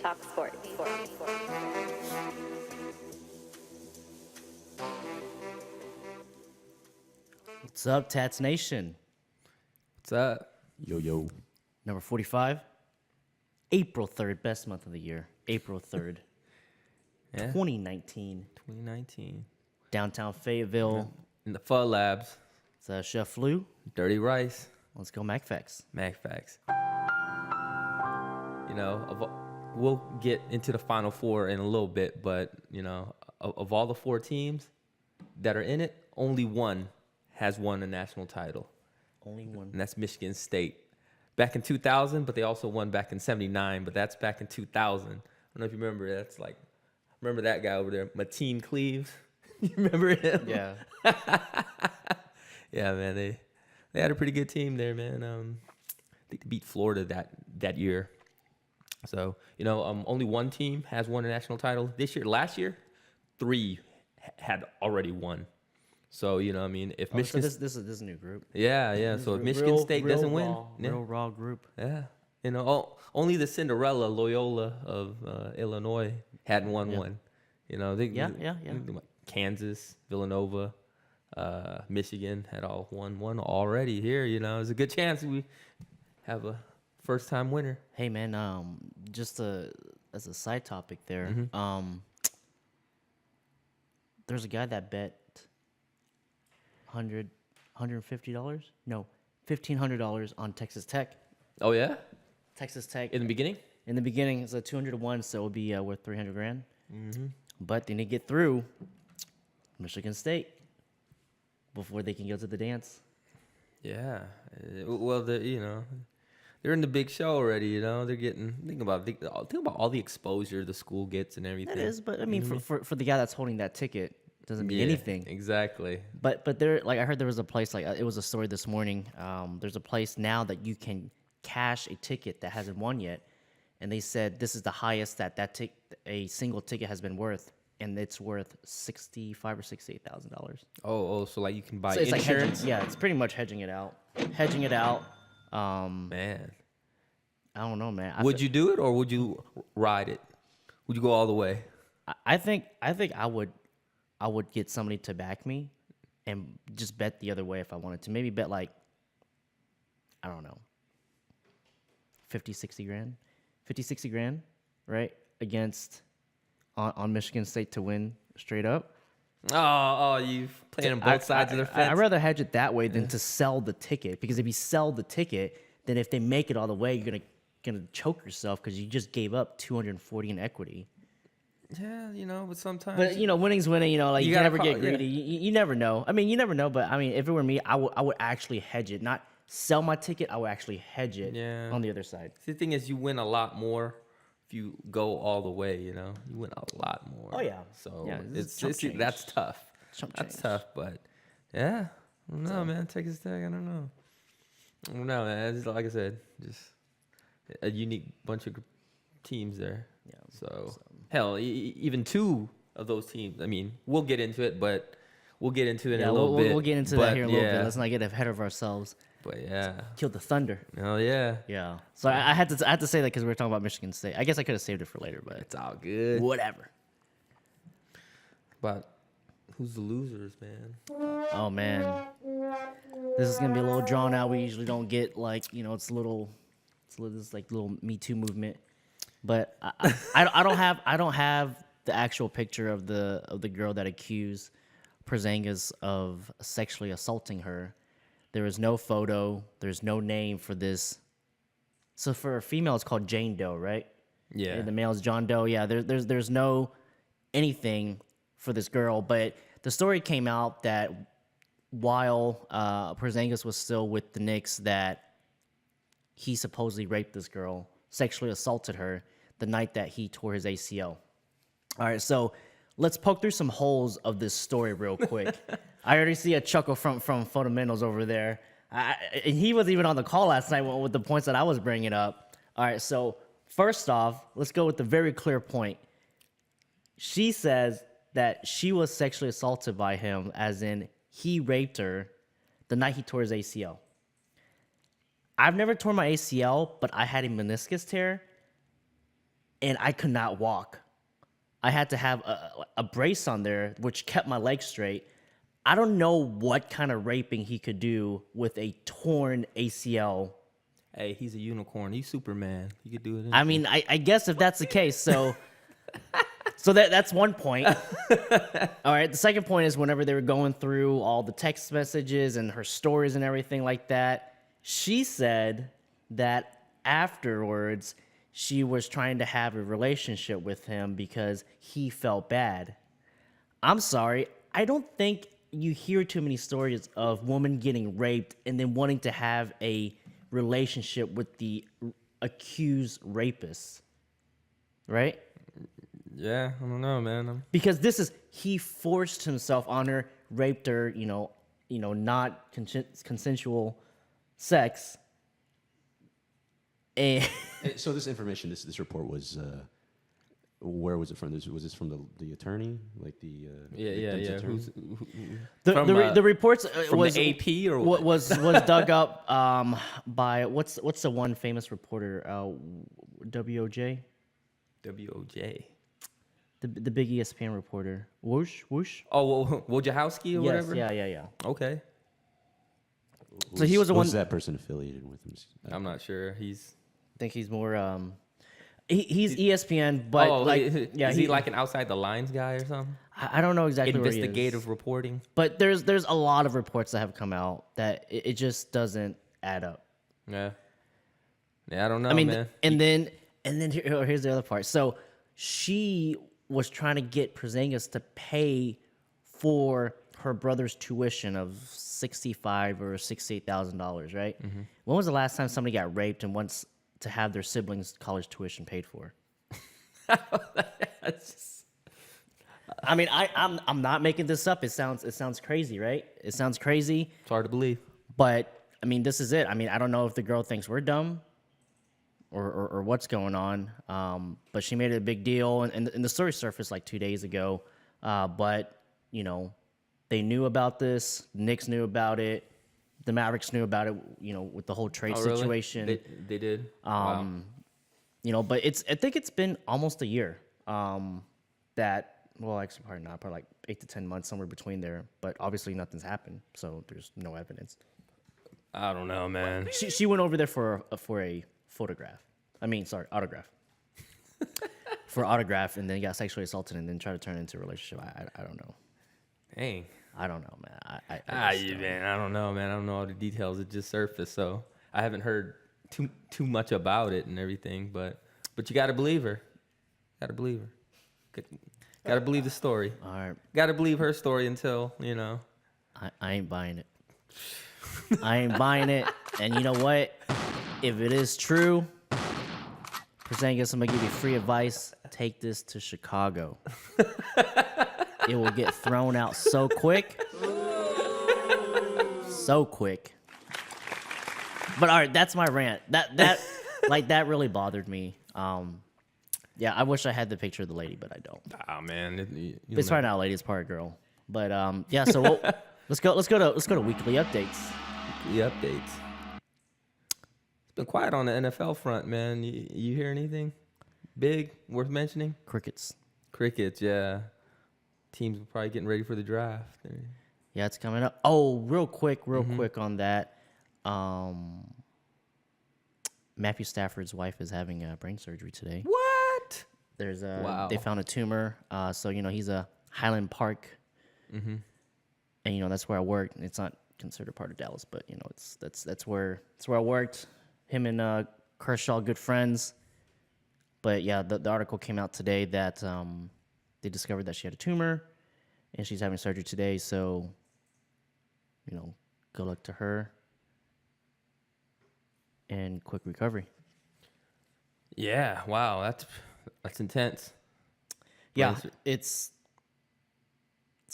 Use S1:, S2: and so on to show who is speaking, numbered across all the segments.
S1: Talk Sport.
S2: What's up, TATS Nation?
S3: What's up? Yo.
S2: Number 45, April 3rd, best month of the year. April 3rd,
S3: Yeah.
S2: 2019.
S3: 2019.
S2: Downtown Fayetteville.
S3: In the Pho Labs.
S2: It's Chef Lou.
S3: Dirty Rice.
S2: Let's go, MacFacts.
S3: MacFacts. We'll get into the Final Four in a little bit, but, of all the four teams that are in it, only one has won a national title.
S2: Only one.
S3: And that's Michigan State. Back in 2000, but they also won back in 79, but that's back in 2000. I don't know if you remember. Remember that guy over there, Mateen Cleaves? You remember him?
S2: Yeah.
S3: Yeah, man. They had a pretty good team there, man. I think they beat Florida that year. So, only one team has won a national title this year. Last year, three had already won. So, if Michigan...
S2: So this is a new group.
S3: Yeah. So if Michigan State doesn't win...
S2: Real raw group.
S3: Yeah. Only the Cinderella, Loyola of Illinois hadn't won one.
S2: Yeah.
S3: Kansas, Villanova, Michigan had all won one already here. There's a good chance we have a first-time winner.
S2: Hey, man, just as a side topic there, there's a guy that bet $150? No, $1,500 on Texas Tech.
S3: Oh, yeah?
S2: Texas Tech.
S3: In the beginning?
S2: In the beginning, it's a 200 to 1, so it'll be worth $300,000. But they need to get through Michigan State before they can go to the dance.
S3: Yeah. Well, they're in the big show already. They're getting think about all the exposure the school gets and everything.
S2: That is, but I mean, for the guy that's holding that ticket, doesn't mean anything.
S3: Exactly.
S2: But there, like I heard there was a place, like it was a story this morning. There's a place now that you can cash a ticket that hasn't won yet, and they said this is the highest that a single ticket has been worth, and it's worth $65,000 or $68,000.
S3: Oh, so like you can buy
S2: So it's
S3: insurance.
S2: like hedging, yeah, it's pretty much hedging it out.
S3: Man,
S2: I don't know, man.
S3: would you do it or would you ride it? Would you go all the way?
S2: I think I would get somebody to back me and just bet the other way if I wanted to. Maybe bet like, I don't know, 50, 60 grand, right? Against on Michigan State to win straight up.
S3: Oh, you playing on both sides of the fence.
S2: I'd rather hedge it that way than to sell the ticket, because if you sell the ticket, then if they make it all the way, you're gonna choke yourself because you just gave up $240 in equity.
S3: Yeah, but sometimes.
S2: But winning's winning. Like you can never get greedy.
S3: Yeah.
S2: You never know. I mean, you never know. But I mean, if it were me, I would actually hedge it, not sell my ticket. I would actually hedge it on the other side.
S3: The thing is, you win a lot more if you go all the way. You win a lot more.
S2: Oh yeah.
S3: So
S2: yeah,
S3: that's tough. That's tough, but yeah, I don't know, man. Texas Tech, I don't know, man. It's, like I said, just a unique bunch of teams there.
S2: Yeah.
S3: So hell, even two of those teams. I mean, we'll get into it, but we'll get into it in a little bit.
S2: We'll get into that here in a little bit. Let's not get ahead of ourselves.
S3: But yeah,
S2: Kill the Thunder.
S3: oh yeah,
S2: Yeah. So I had to say that because we were talking about Michigan State. I guess I could have saved it for later, but
S3: it's all good.
S2: whatever.
S3: But who's the losers, man?
S2: Oh man, this is gonna be a little drawn out. We usually don't get it's this like little Me Too movement, but I don't have the actual picture of the girl that accused Porzingis of sexually assaulting her. There is no photo. There's no name for this. So for a female, it's called Jane Doe, right?
S3: Yeah.
S2: And the male is John Doe. Yeah. There's no anything for this girl, but the story came out that while Porzingis was still with the Knicks, that he supposedly raped this girl, sexually assaulted her the night that he tore his ACL. All right, so let's poke through some holes of this story real quick. I already see a chuckle from Fundamentals over there. And he was even on the call last night with the points that I was bringing up. All right, so first off, let's go with the very clear point. She says that she was sexually assaulted by him, as in he raped her the night he tore his ACL. I've never torn my ACL, but I had a meniscus tear. and I could not walk. I had to have a brace on there, which kept my legs straight. I don't know what kind of raping he could do with a torn ACL.
S3: Hey, he's a unicorn. He's Superman. He could do it.
S2: I mean, I guess if that's the case, so that's one point. All right, the second point is whenever they were going through all the text messages and her stories and everything like that, she said that afterwards she was trying to have a relationship with him because he felt bad. I'm sorry, I don't think you hear too many stories of women getting raped and then wanting to have a relationship with the accused rapist, right?
S3: Yeah, I don't know, man.
S2: Because this is he forced himself on her, raped her, not consensual sex. And
S1: So this information, this report was, where was it from? Was this from the attorney, like the victim's
S3: Yeah.
S1: attorney?
S2: the reports
S3: From
S2: was
S3: the AP or what?
S2: was dug up by what's the one famous reporter, WOJ,
S3: WOJ.
S2: the big ESPN reporter, whoosh.
S3: Oh, Wojciechowski or
S2: Yes,
S3: whatever.
S2: yeah.
S3: Okay,
S2: So he was the one.
S1: Who's that person affiliated with him?
S3: I'm not sure. He's
S2: I think he's more. He's ESPN, but
S3: is he like an outside the lines guy or something?
S2: I don't know exactly where he is.
S3: Investigative reporting.
S2: But there's a lot of reports that have come out that it just doesn't add up.
S3: Yeah, I don't know,
S2: I mean,
S3: man.
S2: and then here's the other part. So she was trying to get Porzingis to pay for her brother's tuition of $65,000 or $68,000, right?
S3: Mm-hmm.
S2: When was the last time somebody got raped and wants to have their siblings' college tuition paid for? I mean, I'm not making this up. It sounds crazy, right? It sounds crazy,
S3: It's hard to believe.
S2: but I mean, this is it. I mean, I don't know if the girl thinks we're dumb or what's going on. But she made it a big deal, and the story surfaced like 2 days ago. But they knew about this. The Knicks knew about it. The Mavericks knew about it. With the whole trade
S3: Really?
S2: situation.
S3: They did. Wow.
S2: But I think it's been almost a year. Actually, probably like 8 to 10 months, somewhere between there. But obviously, nothing's happened, so there's no evidence.
S3: I don't know, man.
S2: She went over there for a photograph. Autograph. For autograph, and then got sexually assaulted, and then tried to turn it into a relationship. I don't know.
S3: Dang.
S2: I don't know, man. I
S3: Man. I don't know, man. I don't know all the details. It just surfaced, so I haven't heard too much about it and everything. But you gotta believe her. Gotta believe her. Gotta believe the story.
S2: All right.
S3: Gotta believe her story until
S2: I ain't buying it. I ain't buying it. And you know what? If it is true, Porzingis, I'm gonna give you free advice. Take this to Chicago. It will get thrown out so quick. So quick. But all right, that's my rant. That really bothered me. Yeah, I wish I had the picture of the lady, but I don't.
S3: Ah, man.
S2: It's probably not a lady, it's probably a girl. But yeah, so let's go to weekly updates.
S3: The updates. It's been quiet on the NFL front, man. You hear anything big worth mentioning?
S2: Crickets.
S3: Crickets, yeah. Teams are probably getting ready for the draft.
S2: Yeah, it's coming up. Oh, real quick on that. Matthew Stafford's wife is having brain surgery today.
S3: What?
S2: There's
S3: Wow.
S2: They found a tumor. So he's a Highland Park, and that's where I work. It's not considered part of Dallas, but that's where I worked. Him and Kershaw, good friends. But yeah, the article came out today that they discovered that she had a tumor, and she's having surgery today. So, good luck to her, and quick recovery.
S3: Yeah, wow, that's intense.
S2: Yeah, it's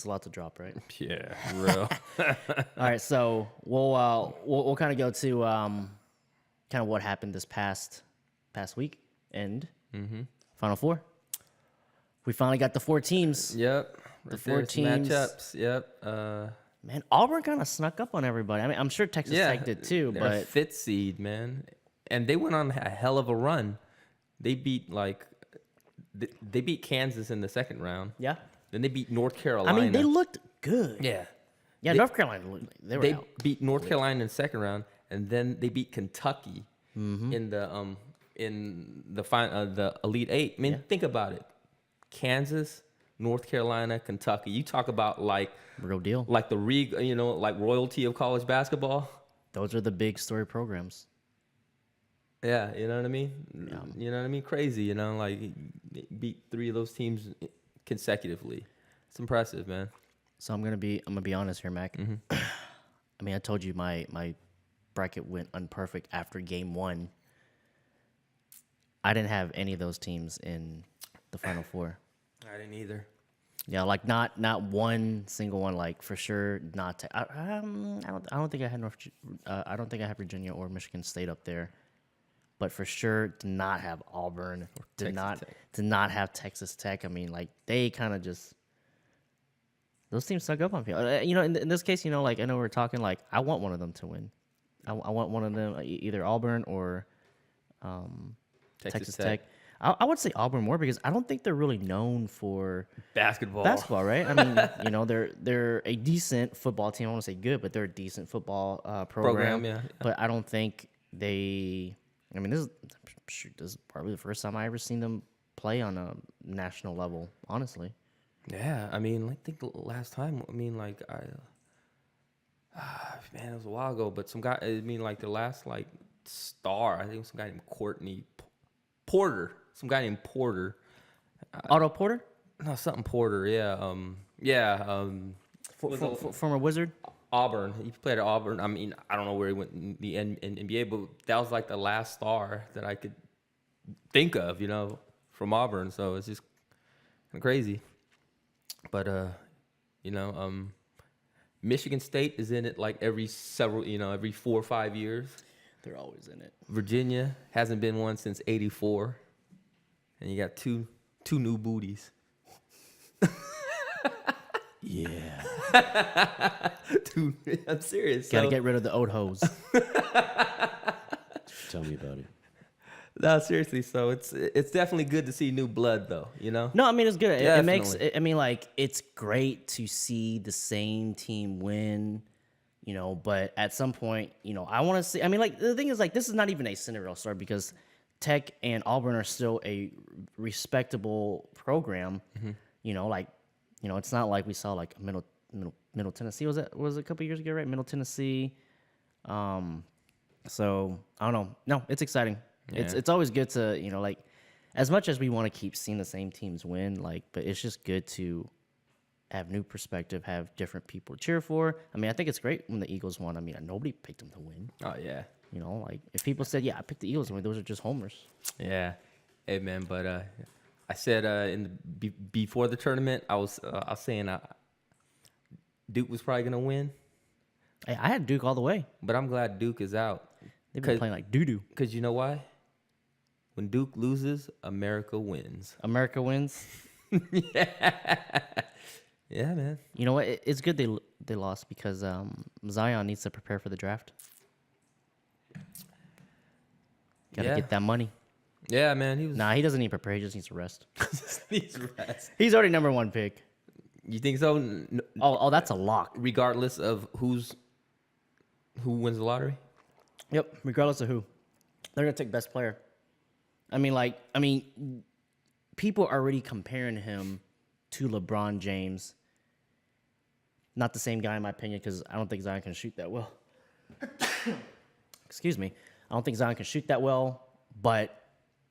S2: a lot to drop, right?
S3: Yeah, real.
S2: All right, so we'll kind of go to kind of what happened this past week and Final Four. We finally got the 4 teams.
S3: Yep.
S2: The 4 teams.
S3: Matchups. Yep.
S2: Man, Auburn kind of snuck up on everybody. I mean, I'm sure Texas Tech did too,
S3: they're a
S2: but
S3: 5th seed, man, and they went on a hell of a run. They beat like They beat Kansas in the second round.
S2: Yeah.
S3: Then they beat North
S2: I
S3: Carolina.
S2: mean, they looked good.
S3: yeah.
S2: Yeah,
S3: They-
S2: North Carolina, they were
S3: They
S2: out.
S3: beat North Carolina in the second round, and then they beat Kentucky
S2: Mm-hmm.
S3: in the Elite Eight. I mean,
S2: Yeah.
S3: think about it: Kansas, North Carolina, Kentucky. You talk about
S2: Real deal.
S3: like the like royalty of college basketball.
S2: Those are the big story programs.
S3: Yeah, you know what I mean.
S2: Yeah.
S3: You know what I mean? Crazy. You know, like he beat 3 of those teams consecutively. It's impressive, man.
S2: So I'm gonna be honest here, Mac.
S3: Mm-hmm.
S2: I mean, I told you my bracket went unperfect after game 1. I didn't have any of those teams in the Final Four.
S3: I didn't either.
S2: Yeah, like not one single one. Like for sure, not. I don't think I had I don't think I had Virginia or Michigan State up there, but for sure did not have Auburn. Did not have Texas Tech. I mean, like they kind of just those teams stuck up on people. You know, in this case, you know, like I know we're talking like I want one of them to win. I want one of them either Auburn or Texas Tech. I would say Auburn more because I don't think they're really known for
S3: Basketball,
S2: right? I mean, you know, they're a decent football team. I want to say good, but they're a decent football program.
S3: yeah.
S2: But I don't think they. I mean, this is probably the first time I ever seen them play on a national level. Honestly,
S3: Yeah, I mean, I think the last time, I mean, like man, it was a while ago, but some guy, I mean, like the last like star, I think it was some guy named Courtney Porter, some guy named Porter.
S2: Otto Porter,
S3: No, something Porter, yeah.
S2: former Wizard.
S3: Auburn. He played at Auburn. I mean, I don't know where he went in the NBA, but that was like the last star that I could think of, you know, from Auburn. So it's just kind of crazy. But you know, Michigan State is in it like every 4 or 5 years.
S2: They're always in it.
S3: Virginia hasn't been one since '84, and you got two new booties.
S1: Yeah.
S3: Dude, I'm serious.
S2: Got to
S3: So-
S2: get rid of the old hose.
S1: Tell me about it.
S3: No, seriously. So it's definitely good to see new blood, though. You know.
S2: No, I mean it's good. It makes.
S3: Definitely.
S2: I mean, like it's great to see the same team win, you know. But at some point, you know, I want to see. I mean, like the thing is, like this is not even a Cinderella story because Tech and Auburn are still a respectable program. You know, like you know, it's not like we saw like Middle Tennessee was it a couple years ago, right? Middle Tennessee. So I don't know. No, it's exciting. It's always good to, you know, like as much as we want to keep seeing the same teams win, like, but it's just good to have new perspective, have different people to cheer for. I mean, I think it's great when the Eagles won. I mean, nobody picked them to win.
S3: Oh yeah.
S2: You know, like if people said, "Yeah, I picked the Eagles to win," those are just homers.
S3: Yeah. Hey man, but I said before the tournament, I was saying Duke was probably gonna win,
S2: Hey, I had Duke all the way.
S3: but I'm glad Duke is out.
S2: They've been playing like doo doo.
S3: Cause you know why? When Duke loses, America wins.
S2: America wins.
S3: Yeah, man.
S2: You know what? It's good they lost because Zion needs to prepare for the draft. Got to
S3: Yeah.
S2: get that money.
S3: Yeah, man. He was.
S2: Nah, he doesn't need to prepare. He just needs to rest.
S3: Needs rest.
S2: He's already number 1 pick.
S3: You think so?
S2: Oh, that's a lock.
S3: Regardless of who wins the lottery.
S2: Yep, regardless of who. They're going to take best player. I mean, people are already comparing him to LeBron James. Not the same guy, in my opinion, because I don't think Zion can shoot that well. Excuse me. I don't think Zion can shoot that well, but,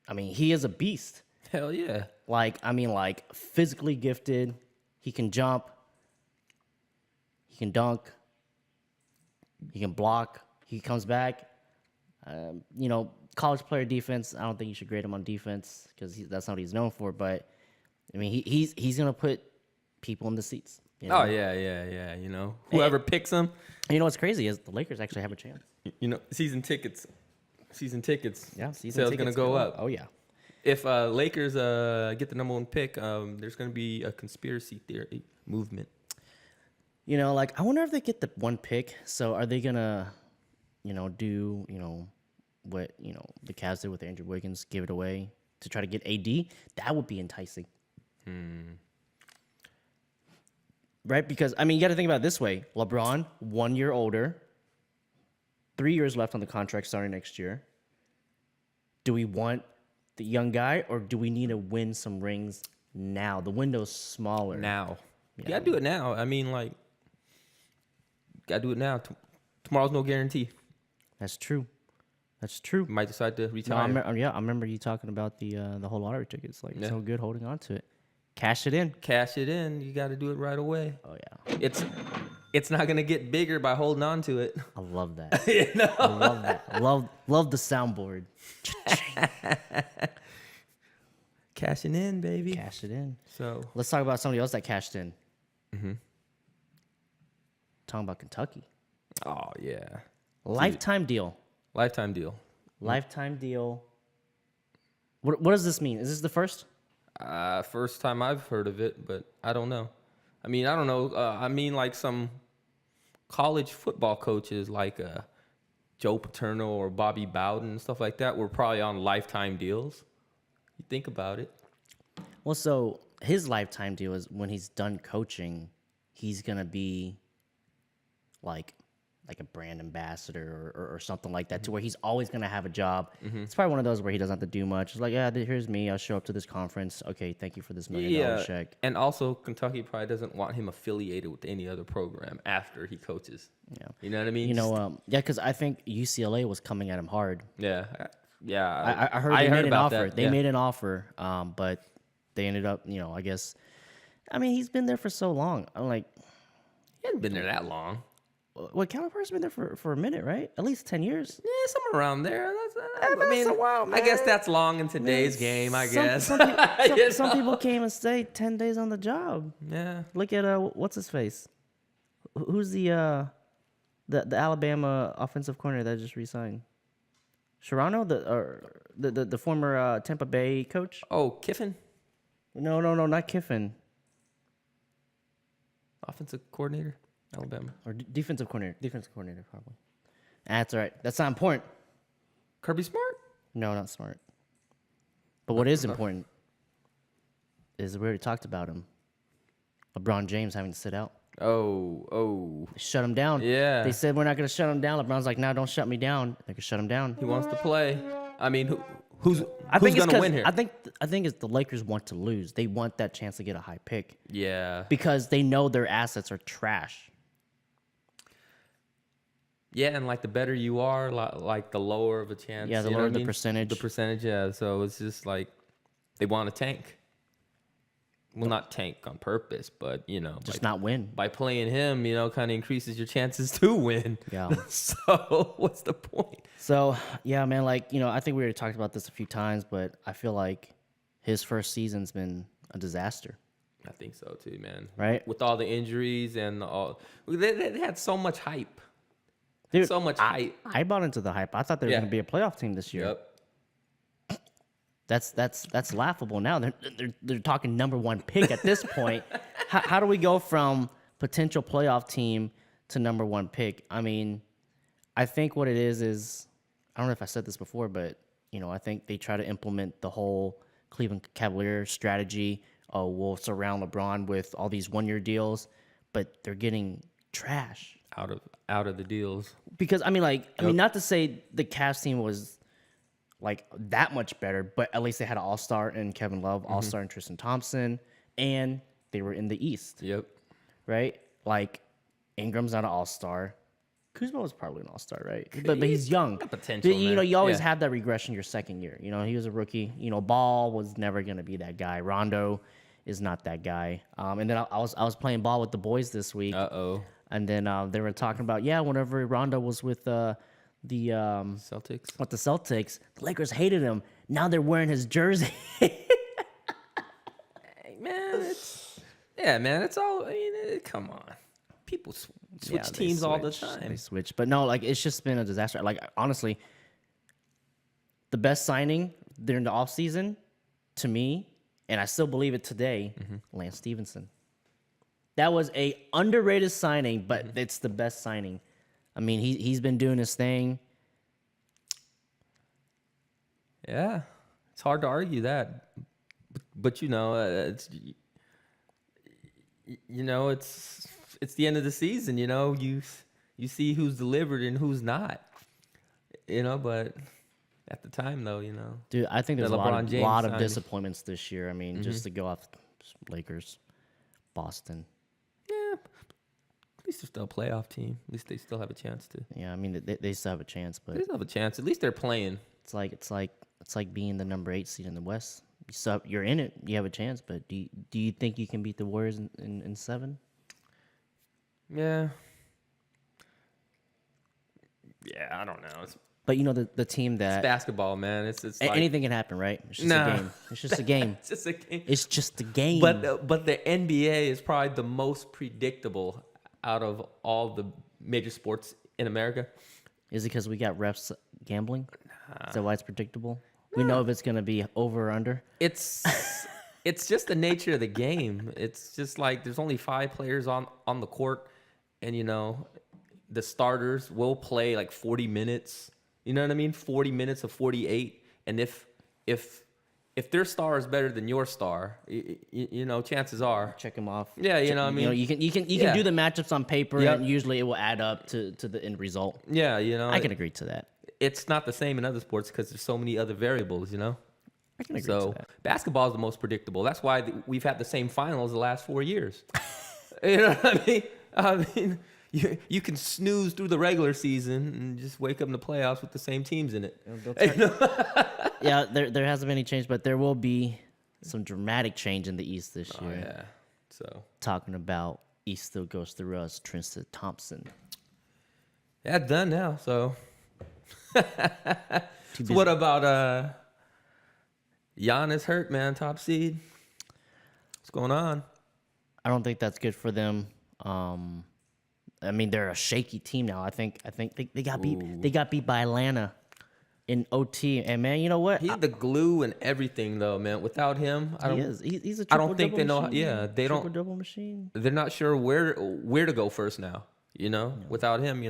S2: I mean, he is a beast.
S3: Hell yeah.
S2: Like, I mean, like, physically gifted. He can jump. He can dunk. He can block. He comes back. You know, college player defense, I don't think you should grade him on defense because that's not what he's known for. But, I mean, he's going to put people in the seats. You know?
S3: Oh yeah. You know, whoever picks him.
S2: And you know what's crazy is the Lakers actually have a chance.
S3: You know, season tickets.
S2: Yeah, season
S3: sales
S2: tickets
S3: gonna go up.
S2: Oh, yeah.
S3: If Lakers get the number 1 pick, there's gonna be a conspiracy theory movement.
S2: You know, like, I wonder if they get the 1 pick. So are they going to, you know, do, you know, what, you know, the Cavs did with Andrew Wiggins, give it away to try to get AD, that would be enticing. Right? Because, I mean, you got to think about it this way. LeBron, 1 year older, 3 years left on the contract starting next year. Do we want the young guy, or do we need to win some rings now? The window's smaller.
S3: Now.
S2: Yeah.
S3: You gotta do it now. I mean, like, gotta do it now. Tomorrow's no guarantee.
S2: That's true. That's true.
S3: You might decide to
S2: No,
S3: retire.
S2: I remember you talking about the whole lottery tickets. Like,
S3: Yeah.
S2: so good holding on to it. Cash it in.
S3: Cash it in. You gotta do it right away.
S2: Oh, yeah.
S3: It's not gonna get bigger by holding on to it.
S2: I love that.
S3: You know?
S2: I love that. Love the soundboard.
S3: Cashing in, baby.
S2: Cash it in.
S3: So
S2: Let's talk about somebody else that cashed in.
S3: Mm-hmm.
S2: Talking about Kentucky.
S3: oh yeah.
S2: Lifetime deal.
S3: Lifetime deal.
S2: Lifetime deal. What does this mean? Is this the first?
S3: First time I've heard of it, but I don't know. I mean, I don't know. I mean, like some college football coaches, like Joe Paterno or Bobby Bowden and stuff like that, were probably on lifetime deals. You think about it.
S2: Well, so his lifetime deal is when he's done coaching, he's gonna be like a brand ambassador or something like that, to where he's always gonna have a job. It's probably one of those where he doesn't have to do much. It's like, yeah, here's me. I'll show up to this conference. Okay, thank you for this $1 million check.
S3: And also, Kentucky probably doesn't want him affiliated with any other program after he coaches.
S2: Yeah.
S3: You know what I mean?
S2: You know, yeah, because I think UCLA was coming at him hard.
S3: Yeah. Yeah.
S2: I heard they made an
S3: about
S2: offer.
S3: that.
S2: They
S3: Yeah.
S2: made an offer, but they ended up, I guess. I mean, he's been there for so long. I'm like,
S3: He hasn't been there that long.
S2: well, Calipari's been there for a minute, right? At least 10 years.
S3: Yeah, somewhere around there. I
S2: that's
S3: mean,
S2: a while,
S3: I guess
S2: man.
S3: that's long in today's game. I guess.
S2: Some people can't even stay 10 days on the job.
S3: Yeah.
S2: Look at what's his face? Who's the Alabama offensive coordinator that just resigned? Sherrano, the former Tampa Bay coach?
S3: Oh, Kiffin,
S2: No, not Kiffin.
S3: offensive coordinator, Alabama.
S2: Or defensive coordinator. Defensive coordinator, probably. That's all right. That's not important.
S3: Kirby Smart.
S2: No, not smart. But what is important is we already talked about him. LeBron James having to sit out.
S3: Oh.
S2: They shut him down.
S3: Yeah.
S2: They said, we're not going to shut him down. LeBron's like, no, don't shut me down. They can shut him down.
S3: He wants to play. I mean, who's
S2: I think it's
S3: gonna win here?
S2: I think it's the Lakers want to lose. They want that chance to get a high pick
S3: Yeah.
S2: because they know their assets are trash.
S3: Yeah, and like the better you are, like the lower of a chance.
S2: Yeah, the
S3: you know
S2: lower
S3: what I
S2: the
S3: mean?
S2: percentage.
S3: The percentage, yeah. So it's just like they want to tank. Well, not tank on purpose, but
S2: Just
S3: by,
S2: not win.
S3: by playing him, kind of increases your chances to win.
S2: Yeah.
S3: So what's the point?
S2: So, yeah, man, I think we already talked about this a few times, but I feel like his first season's been a disaster.
S3: I think so too, man.
S2: Right?
S3: With all the injuries and all, they had so much hype.
S2: Dude,
S3: So much hype.
S2: I bought into the hype. I thought they were
S3: Yeah.
S2: going to be a playoff team this year.
S3: Yep.
S2: That's laughable now. They're talking number one pick at this point. How do we go from potential playoff team to number one pick? I mean, I think what it is I don't know if I said this before, but I think they try to implement the whole Cleveland Cavaliers strategy. Oh, we'll surround LeBron with all these 1-year deals, but they're getting trash.
S3: Out of the deals.
S2: Because I mean, not to say the Cavs team was like that much better, but at least they had an all-star in Kevin Love, all-star in Tristan Thompson, and they were in the East,
S3: Yep.
S2: right? Like Ingram's not an all-star. Kuzma was probably an all-star, right? But he's young.
S3: got potential,
S2: You
S3: man.
S2: you always
S3: Yeah.
S2: have that regression your second year. He was a rookie. Ball was never gonna be that guy. Rondo is not that guy. And then I was playing ball with the boys this week.
S3: Uh-oh.
S2: And then they were talking about, whenever Rondo was with the
S3: Celtics.
S2: the Lakers hated him. Now they're wearing his jersey.
S3: Hey, man, it's all. I mean, come on. People switch
S2: They
S3: teams all the
S2: switch.
S3: time.
S2: They switch. But no, it's just been a disaster. Like, honestly, the best signing during the offseason, to me, and I still believe it today, Lance Stevenson. That was a underrated signing, but it's the best signing. I mean, he's been doing his thing.
S3: Yeah, it's hard to argue that. But it's it's the end of the season. You see who's delivered and who's not. But at the time though,
S2: Dude, I think there's
S3: that
S2: a lot
S3: LeBron
S2: of,
S3: James
S2: lot of
S3: signed.
S2: disappointments this year. I mean, just to go off Lakers, Boston.
S3: Yeah, at least they're still a playoff team. At least they still have a chance to.
S2: Yeah, I mean, they still have a chance, but
S3: They still have a chance. At least they're playing.
S2: it's like being the number 8 seed in the West. You're in it, you have a chance, but do you think you can beat the Warriors in 7?
S3: Yeah. Yeah, I don't know.
S2: But the team
S3: It's
S2: that
S3: basketball, man. It's like,
S2: anything can happen, right? It's just
S3: Nah.
S2: a game. It's just a game.
S3: It's just a game.
S2: It's just a game.
S3: But the NBA is probably the most predictable out of all the major sports in America.
S2: Is it because we got refs gambling? Is that why it's predictable? We know if it's going to be over or under.
S3: It's just the nature of the game. It's just like there's only 5 players on the court, and the starters will play like 40 minutes. You know what I mean? 40 minutes of 48, and if their star is better than your star, chances are.
S2: Check them off.
S3: Yeah, I mean,
S2: you can
S3: yeah.
S2: do the matchups on paper,
S3: Yep.
S2: and usually it will add up to the end result.
S3: Yeah,
S2: I can agree to that.
S3: it's not the same in other sports because there's so many other variables.
S2: I can agree
S3: So
S2: to that.
S3: basketball is the most predictable. That's why we've had the same finals the last 4 years. You know what I mean? I mean, you can snooze through the regular season and just wake up in the playoffs with the same teams in it.
S2: Yeah, there hasn't been any change, but there will be some dramatic change in the East this
S3: Oh
S2: year.
S3: yeah. So
S2: Talking about East still goes through us, Tristan Thompson.
S3: that's done now. So,
S2: Too
S3: so
S2: busy.
S3: what about Giannis hurt, man? Top seed. What's going on?
S2: I don't think that's good for them. I mean, they're a shaky team now. I think they got beat. They got beat by Atlanta in OT. And man, you know what?
S3: He's the glue and everything, though, man. Without him, I don't.
S2: He is. He's a
S3: I don't think they know.
S2: triple-double
S3: Yeah,
S2: machine.
S3: they don't.
S2: Triple-double machine.
S3: They're not sure where to go first now. Without him,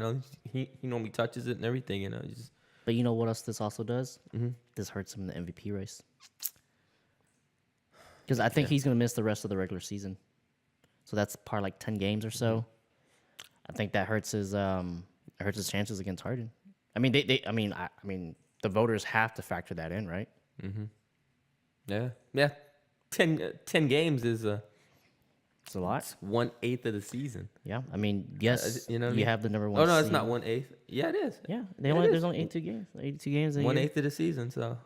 S3: he normally touches it and everything. Just,
S2: But you know what else this also does? This hurts him in the MVP race. Because I think he's going to miss the rest of the regular season. So that's probably like 10 games or so. I think that hurts his chances against Harden. I mean, I mean, the voters have to factor that in, right?
S3: yeah. 10 games is
S2: It's a lot.
S3: 1/8 of the season.
S2: Yeah. I mean, yes,
S3: you know what I
S2: you
S3: mean?
S2: have the number 1
S3: Oh no, it's
S2: seed.
S3: not 1/8. Yeah, it is.
S2: Yeah.
S3: Yeah, it is.
S2: There's only 82 games. 82 games in a year.
S3: 1/8 of the season. So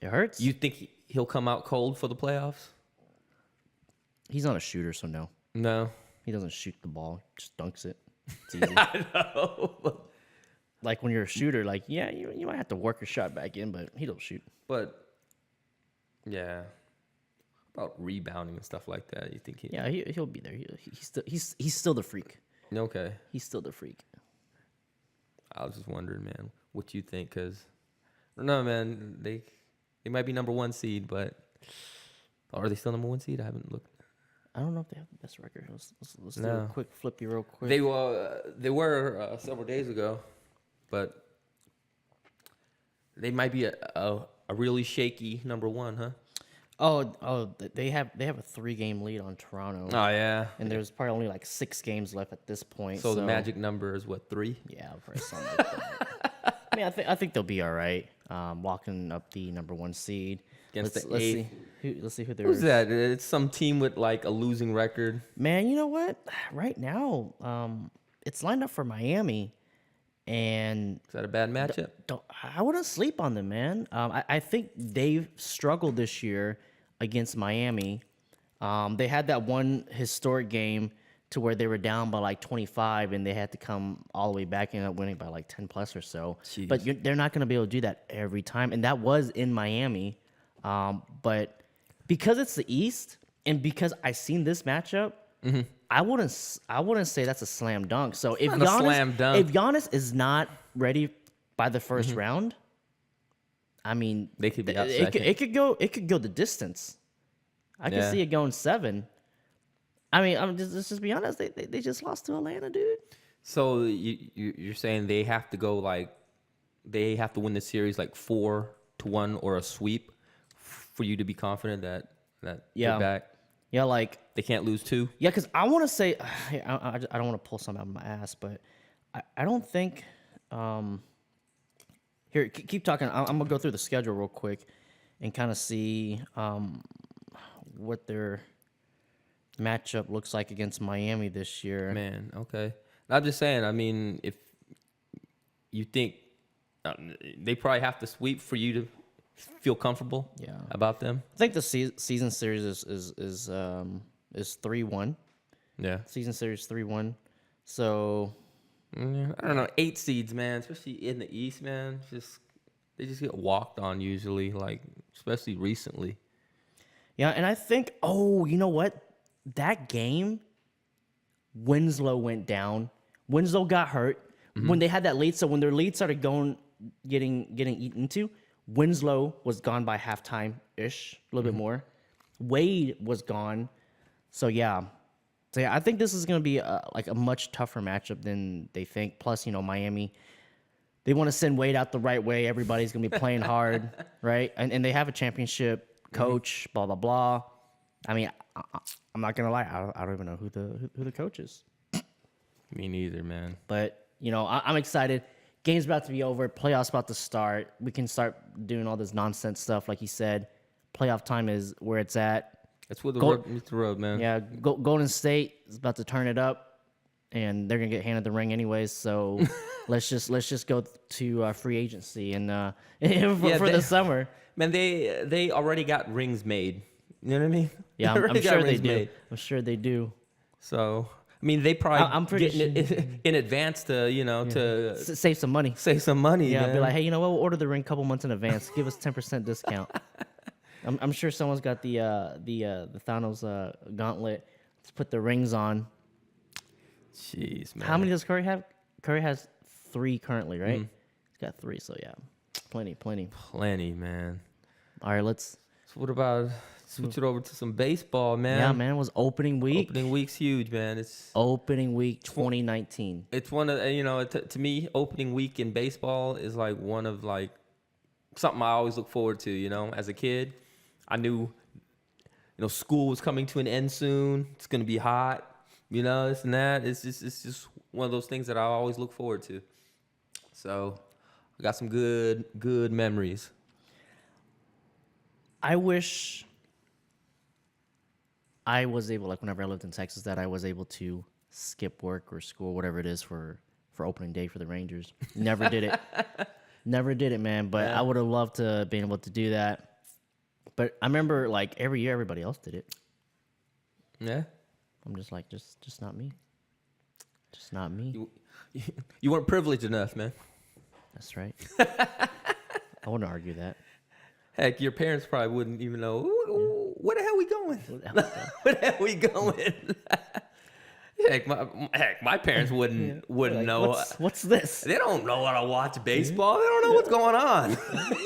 S2: It hurts.
S3: you think he'll come out cold for the playoffs?
S2: He's not a shooter, so no.
S3: No.
S2: He doesn't shoot the ball. Just dunks it. It's easy.
S3: I know.
S2: Like when you're a shooter, like, yeah, you might have to work your shot back in, but he don't shoot.
S3: But yeah, about rebounding and stuff like that. You think he?
S2: Yeah, he'll be there. He's still the freak.
S3: Okay.
S2: He's still the freak.
S3: I was just wondering, man, what you think? Because I don't know, man. They might be number 1 seed, but are they still number 1 seed? I haven't looked.
S2: I don't know if they have the best record. Let's do
S3: No.
S2: a quick flippy real quick.
S3: They were several days ago, but they might be a really shaky number 1, huh?
S2: They have a 3-game lead on Toronto.
S3: Oh yeah.
S2: And there's probably only like 6 games left at this point.
S3: So the magic number is what, 3?
S2: Yeah, probably something like that. I mean, I think they'll be all right. Walking up the number 1 seed.
S3: Against
S2: let's
S3: the eighth.
S2: Let's see who they're.
S3: Who's that? It's some team with like a losing record.
S2: Man, you know what? Right now, it's lined up for Miami, and
S3: Is that a bad matchup?
S2: I wouldn't sleep on them, man. I think they've struggled this year against Miami. They had that one historic game to where they were down by like 25, and they had to come all the way back and end up winning by like 10 plus or so.
S3: Jeez.
S2: But they're not going to be able to do that every time, and that was in Miami. But because it's the East, and because I seen this matchup, I wouldn't say that's a slam dunk. So if
S3: not a slam dunk.
S2: if Giannis is not ready by the first round, I mean,
S3: They could be up
S2: it
S3: second.
S2: could go the distance. I can
S3: Yeah.
S2: see it going 7. I mean, let's just be honest. They just lost to Atlanta, dude.
S3: So you're saying they have to go like they have to win the series like 4-2 2-1 or a sweep for you to be confident that
S2: Yeah.
S3: they're back?
S2: Yeah, like
S3: They can't lose 2.
S2: yeah, because I want to say I don't want to pull something out of my ass, but I don't think. Here, keep talking. I'm gonna go through the schedule real quick and kind of see what their matchup looks like against Miami this year.
S3: Man, okay. I'm just saying. I mean, if you think they probably have to sweep for you to feel comfortable,
S2: Yeah.
S3: about them.
S2: I think the season series is 3-1.
S3: Yeah.
S2: Season series 3-1. So
S3: I don't know. 8 seeds, man, especially in the East, man. They just get walked on usually, like especially recently.
S2: yeah, and I think you know what? That game, Winslow went down. Winslow got hurt when they had that lead. So when their lead started getting eaten into, Winslow was gone by halftime ish, a little bit more. Wade was gone. So yeah, I think this is gonna be like a much tougher matchup than they think. Plus, Miami, they want to send Wade out the right way. Everybody's gonna be playing hard, right? And they have a championship coach. Blah blah blah. I mean, I'm not gonna lie. I don't even know who the coach is.
S3: Me neither, man.
S2: But I'm excited. Game's about to be over. Playoffs about to start. We can start doing all this nonsense stuff, like you said. Playoff time is where it's at.
S3: That's where the
S2: Go-
S3: rubber meets the road, man.
S2: Yeah, Golden State is about to turn it up, and they're gonna get handed the ring anyways. So let's just go to free agency and for the summer.
S3: Man, they already got rings made. You know what I mean?
S2: Yeah,
S3: They
S2: I'm
S3: already got
S2: sure they
S3: rings
S2: do.
S3: made.
S2: I'm sure they do.
S3: So I mean, they probably
S2: I'm pretty
S3: getting it in advance to to
S2: Save some money.
S3: save some money.
S2: Yeah,
S3: man.
S2: be like, hey, you know what? We'll order the ring a couple months in advance. Give us 10% discount. I'm sure someone's got the Thanos gauntlet to put the rings on.
S3: Jeez, man.
S2: How many does Curry have? Curry has 3 currently, right? He's got 3, so yeah, plenty.
S3: Plenty, man.
S2: All right, let's.
S3: So what about switch it over to some baseball, man?
S2: Yeah, man, it was opening week.
S3: Opening week's huge, man.
S2: Opening week 2019.
S3: It's one of to me, opening week in baseball is like one of like something I always look forward to. As a kid, I knew school was coming to an end soon. It's gonna be hot. This and that. It's just one of those things that I always look forward to. So I got some good memories.
S2: I wish I was able, like whenever I lived in Texas, that I was able to skip work or school, whatever it is for opening day for the Rangers. Never did it. Never did it, man. But I would have loved to been able to do that. But I remember like every year everybody else did it.
S3: Yeah.
S2: I'm just like, just not me. Just not me.
S3: You weren't privileged enough, man.
S2: That's right. I wouldn't argue that.
S3: Heck, your parents probably wouldn't even know. Where the hell we going? Where the hell we going? my parents wouldn't
S2: Like,
S3: know.
S2: What's this?
S3: They don't know how to watch baseball. They don't know what's going on.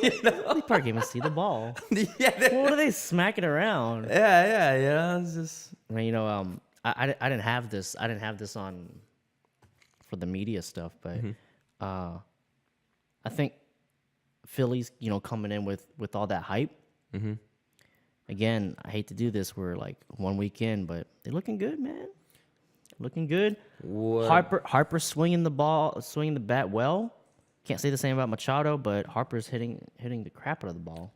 S2: They probably can't even see the ball.
S3: Yeah,
S2: What are they smacking around?
S3: yeah. It's just
S2: I mean, I didn't have this. I didn't have this on for the media stuff, but I think Phillies, coming in with all that hype. Again, I hate to do this. We're like 1 week in, but they're looking good, man. Looking good.
S3: what?
S2: Harper swinging the bat well. Can't say the same about Machado, but Harper's hitting the crap out of the ball.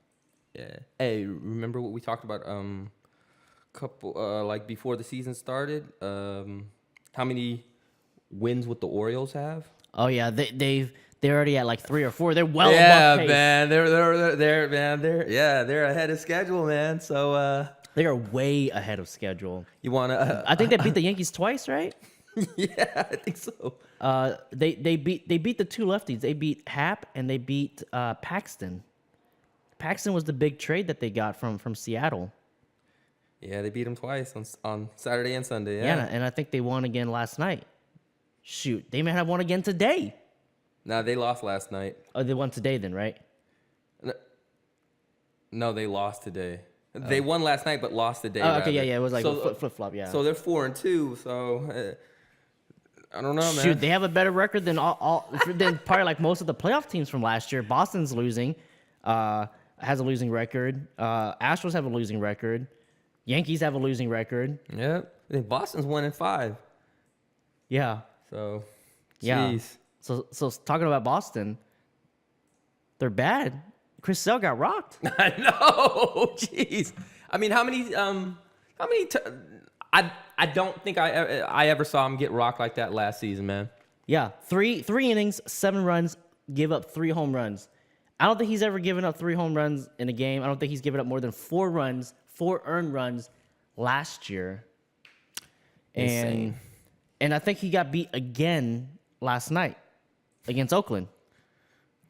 S3: Yeah. Hey, remember what we talked about? Couple like before the season started. How many wins would the Orioles have?
S2: Oh yeah, they're already at like 3 or 4. They're well
S3: Yeah,
S2: above pace.
S3: man. They're ahead of schedule, man. So
S2: They are way ahead of schedule.
S3: you wanna?
S2: I think they beat the Yankees twice, right?
S3: Yeah, I think so.
S2: They beat the 2 lefties. They beat Happ and they beat Paxton. Paxton was the big trade that they got from Seattle.
S3: Yeah, they beat them twice on Saturday and Sunday.
S2: Yeah,
S3: Yeah.
S2: and I think they won again last night. Shoot, they may have won again today.
S3: No, they lost last night.
S2: Oh, they won today then, right?
S3: No, they lost today. They won last night, but lost today.
S2: Oh, okay,
S3: rather.
S2: yeah. It was like
S3: So,
S2: a flip flop, yeah.
S3: So they're 4-2. So I don't know, man.
S2: Shoot, they have a better record than than probably like most of the playoff teams from last year. Boston's losing. has a losing record. Astros have a losing record. Yankees have a losing record.
S3: Yep. I think Boston's 1-5.
S2: Yeah.
S3: So,
S2: Yeah.
S3: jeez.
S2: So talking about Boston, they're bad. Chris Sale got rocked.
S3: I know. Jeez. I mean, how many I don't think I ever saw him get rocked like that last season, man.
S2: Yeah, three innings, 7 runs, give up 3 home runs. I don't think he's ever given up 3 home runs in a game. I don't think he's given up more than 4 runs, 4 earned runs last year.
S3: Insane.
S2: And I think he got beat again last night against Oakland.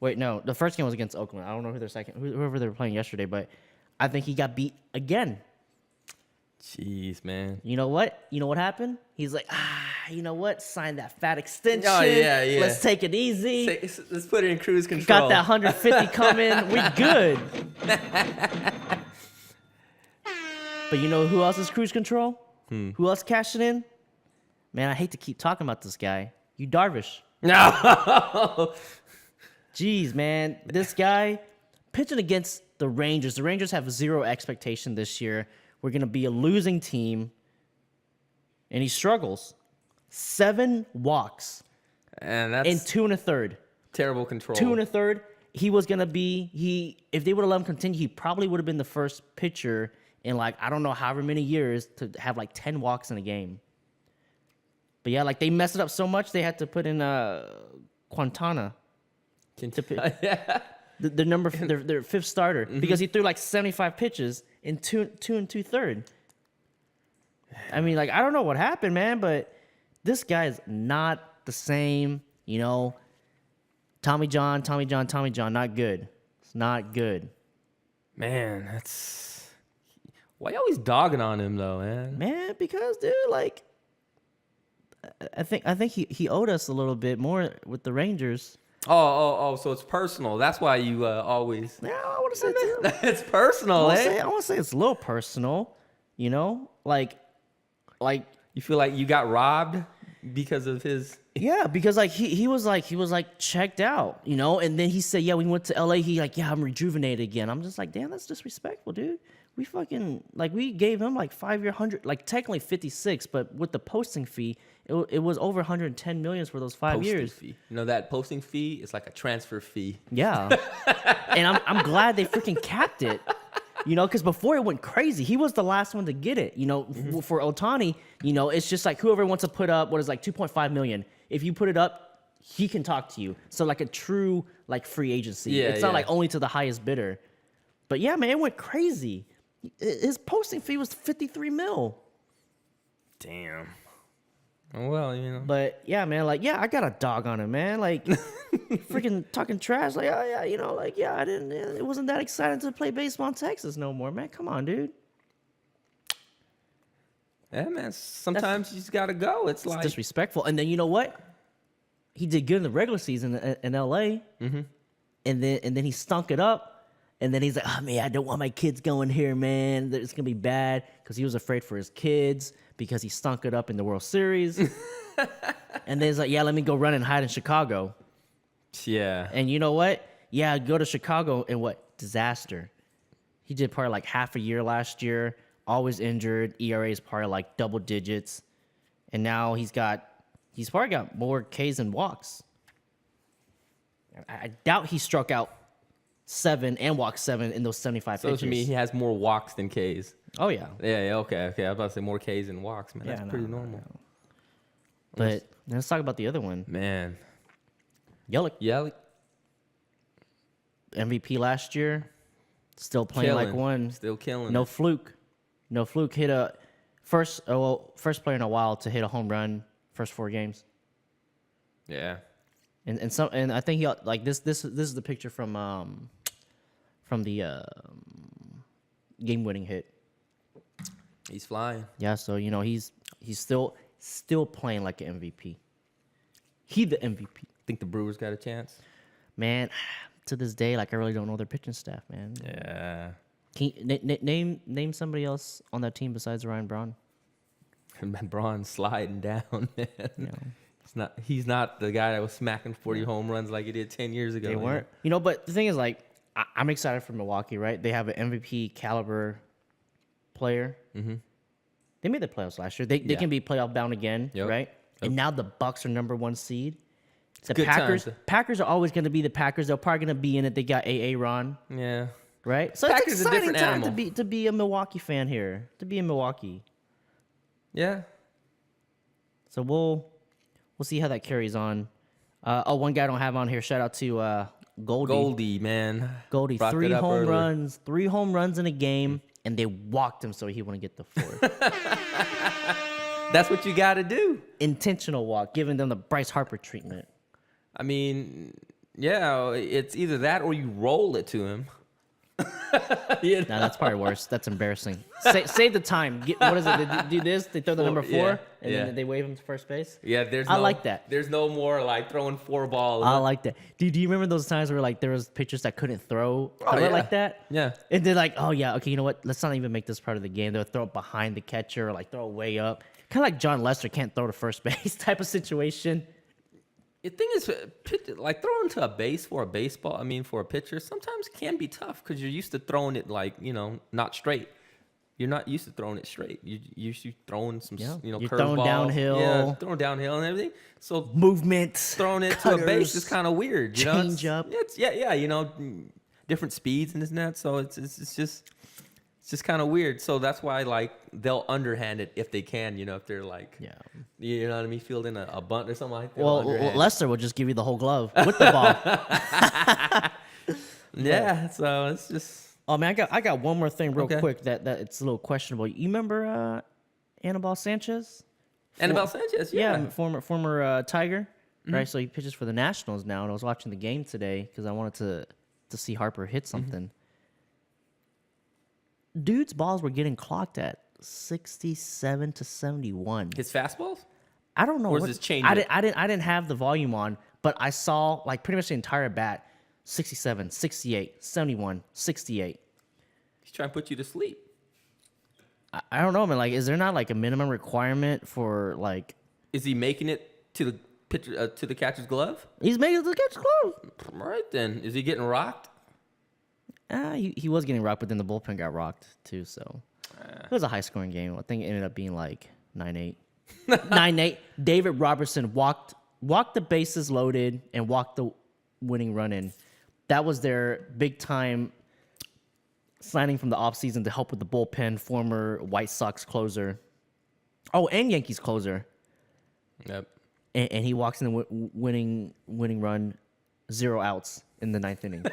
S2: Wait, no, the first game was against Oakland. I don't know whoever they were playing yesterday, but I think he got beat again.
S3: Jeez, man.
S2: You know what? You know what happened? He's like, you know what? Sign that fat extension.
S3: Oh, yeah, yeah.
S2: Let's take it easy.
S3: Let's put it in cruise control.
S2: Got that 150 coming. We good. But you know who else is cruise control? Who else cashing in? Man, I hate to keep talking about this guy. You Darvish.
S3: No.
S2: Jeez, man. This guy pitching against the Rangers. The Rangers have 0 expectation this year. We're going to be a losing team. And he struggles. 7 walks.
S3: And that's
S2: In 2 1/3.
S3: terrible control.
S2: 2 1/3. He was going to be, if they would have let him continue, he probably would have been the first pitcher in like, I don't know, however many years to have like 10 walks in a game. But yeah, like they messed it up so much, they had to put in Quintana. The number, their 5th starter, because he threw like 75 pitches in 2 2/3. I mean, like, I don't know what happened, man, but this guy is not the same, you know. Tommy John, not good. It's not good.
S3: Man, that's... Why you always dogging on him, though, man?
S2: Man, because, dude, like, I think he owed us a little bit more with the Rangers.
S3: Oh, so it's personal. That's why you always...
S2: Yeah, I want to say that.
S3: It's personal,
S2: I want to say it's a little personal, you know? Like
S3: You feel like you got robbed because of his...
S2: yeah, because like he was like checked out, you know, and then he said, yeah, we went to LA. He like, yeah, I'm rejuvenated again. I'm just like, damn, that's disrespectful, dude. We fucking like we gave him like 5-year 100, like technically 56, but with the posting fee, it was over 110 million for those 5 years.
S3: Fee. You know that posting fee is like a transfer fee.
S2: Yeah, and I'm glad they freaking capped it. You know, because before it went crazy, he was the last one to get it. You know, for Ohtani, you know, it's just like whoever wants to put up what is like 2.5 million. If you put it up, he can talk to you. So like a true like free agency.
S3: Yeah,
S2: it's not like only to the highest bidder. But yeah, man, it went crazy. His posting fee was 53 mil.
S3: Damn. Oh, well, you know.
S2: But yeah, man, like, yeah, I got a dog on him, man. Like, freaking talking trash. Like, oh, yeah, you know, like, yeah, it wasn't that exciting to play baseball in Texas no more, man. Come on, dude.
S3: Yeah, man, sometimes you just got to go. It's like...
S2: disrespectful. And then, you know what? He did good in the regular season in L.A. Mm-hmm. And then he stunk it up. And then he's like, oh, man, I don't want my kids going here, man. It's going to be bad. Because he was afraid for his kids because he stunk it up in the World Series. And then he's like, yeah, let me go run and hide in Chicago.
S3: Yeah.
S2: And you know what? Yeah, go to Chicago and what? Disaster. He did probably like half a year last year. Always injured. ERA is probably like double digits. And now he's probably got more Ks than walks. I doubt he struck out 7 and walked 7 in those 75 pitches.
S3: So to me, he has more walks than Ks.
S2: Oh, yeah.
S3: Yeah, okay. I was about to say more Ks than walks, man. That's pretty normal.
S2: No. But let's talk about the other one.
S3: Man.
S2: Yelich. MVP last year. Still playing like one.
S3: Still killing.
S2: No fluke. Hit a first player in a while to hit a home run first 4 games.
S3: Yeah.
S2: And I think he like this is the picture from the game-winning hit.
S3: He's flying.
S2: Yeah, so you know he's still playing like an MVP. He the MVP.
S3: Think the Brewers got a chance?
S2: Man, to this day, like I really don't know their pitching staff, man.
S3: Yeah.
S2: Can you, name somebody else on that team besides Ryan Braun?
S3: Braun's sliding down, man.
S2: You know.
S3: He's not the guy that was smacking 40 home runs like he did 10 years ago.
S2: They weren't. You know, but the thing is, like, I'm excited for Milwaukee, right? They have an MVP caliber player. Mm-hmm. They made the playoffs last year. They can be playoff bound again,
S3: Yep.
S2: right? And now the Bucks are #1 seed. The
S3: good
S2: Packers,
S3: times.
S2: Packers are always going to be the Packers. They're probably going to be in it. They got Ron,
S3: Yeah.
S2: right? So
S3: Packers
S2: it's
S3: is a
S2: exciting
S3: different
S2: time
S3: animal.
S2: to be a Milwaukee fan here. To be in Milwaukee.
S3: Yeah.
S2: So we'll see how that carries on. One guy I don't have on here. Shout out to Goldie.
S3: Goldie, man.
S2: Goldie,
S3: Brought that
S2: 3
S3: up
S2: home
S3: earlier.
S2: runs, 3 home runs in a game, and they walked him so he wouldn't get the 4th.
S3: That's what you got to do.
S2: Intentional walk, giving them the Bryce Harper treatment.
S3: I mean, yeah, it's either that or you roll it to him. You know?
S2: No, that's probably worse. That's embarrassing. Save the time. What is it? They do this. They throw the number 4,
S3: yeah,
S2: and
S3: yeah.
S2: then they wave him to first base.
S3: Yeah,
S2: I like that.
S3: There's no more like throwing 4 balls.
S2: I like that. Do you remember those times where like there was pitchers that couldn't throw
S3: yeah.
S2: like that?
S3: Yeah.
S2: And they're like, oh yeah, okay, you know what? Let's not even make this part of the game. They'll throw it behind the catcher or like throw it way up. Kind of like John Lester can't throw to first base type of situation.
S3: The thing is, like throwing to a base for a baseball, I mean, for a pitcher, sometimes can be tough because you're used to throwing it like, not straight. You're not used to throwing it straight. You're used to throwing some,
S2: Yeah. You're
S3: curveballs.
S2: throwing downhill.
S3: Yeah, throwing downhill and everything. So
S2: Movement.
S3: throwing it to a base is kind of weird.
S2: Change up.
S3: Different speeds and this and that. So it's just kind of weird. So that's why like they'll underhand it if they can. If they're like, you know what I mean, fielding a bunt or something like that.
S2: Well, Lester will just give you the whole glove with the ball.
S3: Yeah. So it's just.
S2: Oh man, I got one more thing real
S3: Okay.
S2: quick that it's a little questionable. You remember Anibal Sanchez?
S3: Anibal Sanchez, yeah.
S2: Former Tiger, right? So he pitches for the Nationals now, and I was watching the game today because I wanted to see Harper hit something. Dude's balls were getting clocked at 67 to 71.
S3: His fastballs?
S2: I don't know.
S3: Or is
S2: what,
S3: this changing?
S2: I didn't have the volume on, but I saw like pretty much the entire bat. 67, 68, 71, 68.
S3: He's trying to put you to sleep.
S2: I don't know, man. Like, is there not like a minimum requirement for like?
S3: Is he making it to the pitcher to the catcher's glove?
S2: He's making the catch close.
S3: All right then. Is he getting rocked?
S2: He was getting rocked, but then the bullpen got rocked too. So it was a high scoring game. I think it ended up being like 9-8. 9-8. David Robertson walked the bases loaded and walked the winning run in. That was their big time signing from the offseason to help with the bullpen, former White Sox closer. Oh, and Yankees closer.
S3: Yep.
S2: And he walks in the winning run, 0 outs in the 9th inning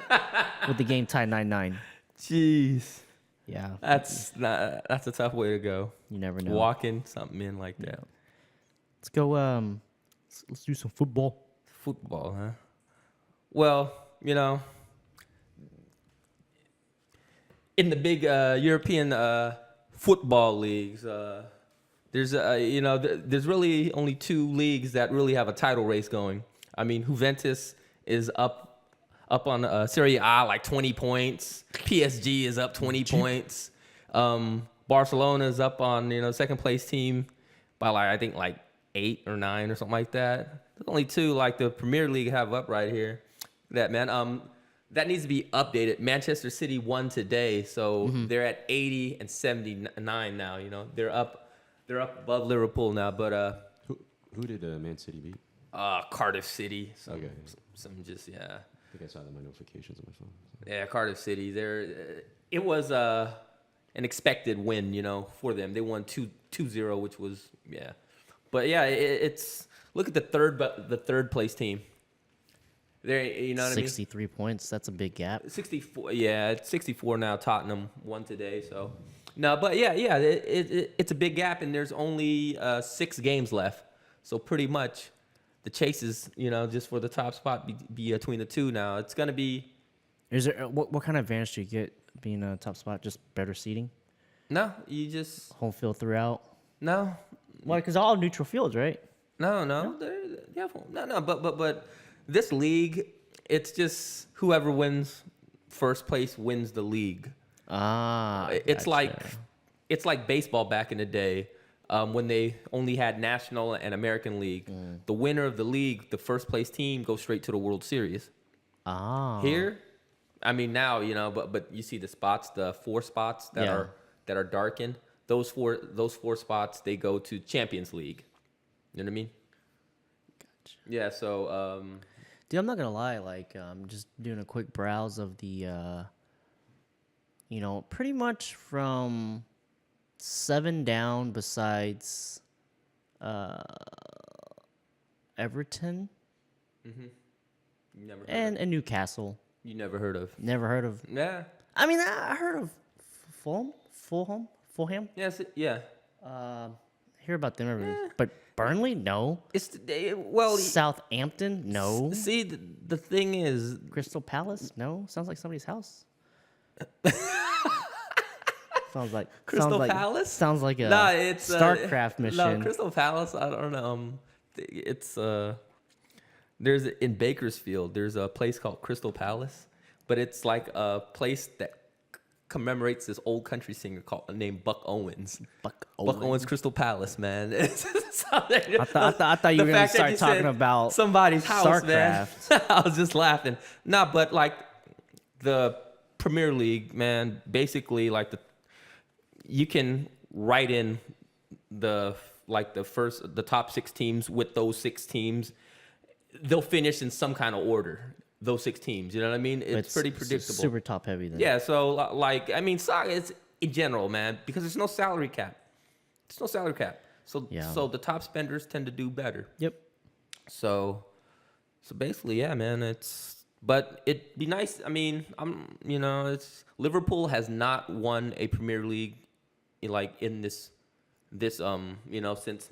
S2: with the game tied 9-9.
S3: Jeez.
S2: Yeah.
S3: That's a tough way to go.
S2: You never know.
S3: Walking something in like that.
S2: Let's go. Let's do some football.
S3: Football, huh? Well, in the big European football leagues, there's there's really only 2 leagues that really have a title race going. I mean, Juventus is up on Serie A like 20 points. PSG is up 20 points. Barcelona is up on second place team by I think 8 or 9 or something like that. There's only 2 like the Premier League have up right here. That needs to be updated. Manchester City won today, so they're at 80 and 79 now. They're up above Liverpool now. But
S1: Who did Man City beat?
S3: Cardiff City.
S1: Okay.
S3: Some just yeah.
S1: I think I saw that in my notifications on my phone.
S3: Yeah, Cardiff City. It was an expected win, for them. They won 2-0, which was yeah. But yeah, it's look at the third place team. There, you know what I mean?
S2: 63 points. That's a big gap.
S3: 64. Yeah, it's 64 now. Tottenham won today, so no, but yeah, it's a big gap, and there's only 6 games left. So pretty much, the chase is just for the top spot be between the 2 now. It's gonna be.
S2: Is there what kind of advantage do you get being a top spot? Just better seating,
S3: No, you just
S2: home field throughout.
S3: no.
S2: Well, because all neutral fields, right?
S3: No. But this league, it's just whoever wins first place wins the league. It's like baseball back in the day when they only had National and American League. The winner of the league, the first place team, goes straight to the World Series. Here, I mean now, but you see the spots, the 4 spots that
S2: Yeah.
S3: are darkened. Those four spots, they go to Champions League. You know what I mean?
S2: Gotcha.
S3: Yeah. So
S2: Dude, I'm not gonna lie. Like, just doing a quick browse of the, pretty much from 7 down, besides Everton
S3: you never heard
S2: and Newcastle.
S3: you never heard of.
S2: Never heard of.
S3: Yeah.
S2: I mean, I heard of Fulham.
S3: Yes. Yeah.
S2: Hear about them every, but Burnley, no.
S3: Well.
S2: Southampton, no.
S3: See, the thing is,
S2: Crystal Palace, no. Sounds like somebody's house. Sounds like
S3: Palace.
S2: Sounds like a
S3: it's
S2: StarCraft mission.
S3: No, Crystal Palace. I don't know. It's there's in Bakersfield. There's a place called Crystal Palace, but it's like a place that commemorates this old country singer named Buck Owens.
S2: Buck
S3: Owens Crystal Palace, man.
S2: I thought you were gonna start talking about
S3: somebody's house,
S2: StarCraft.
S3: man. I was just laughing. Nah, but like the Premier League, man. Basically, like you can write in the top 6 teams with those 6 teams. They'll finish in some kind of order. Those 6 teams, you know what I mean? It's pretty predictable.
S2: Super top heavy then.
S3: Yeah, so like I mean, soccer is in general, man, because there's no salary cap. There's no salary cap. So
S2: Yeah.
S3: so the top spenders tend to do better.
S2: Yep.
S3: So basically, yeah, man, but it'd be nice. I mean, it's Liverpool has not won a Premier League in this since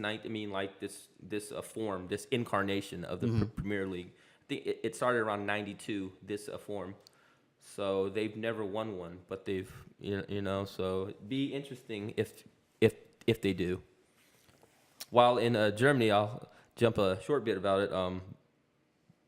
S3: this form, this incarnation of the Premier League. I think it started around 92, this form. So they've never won one, but they've so it'd be interesting if they do. While in Germany, I'll jump a short bit about it.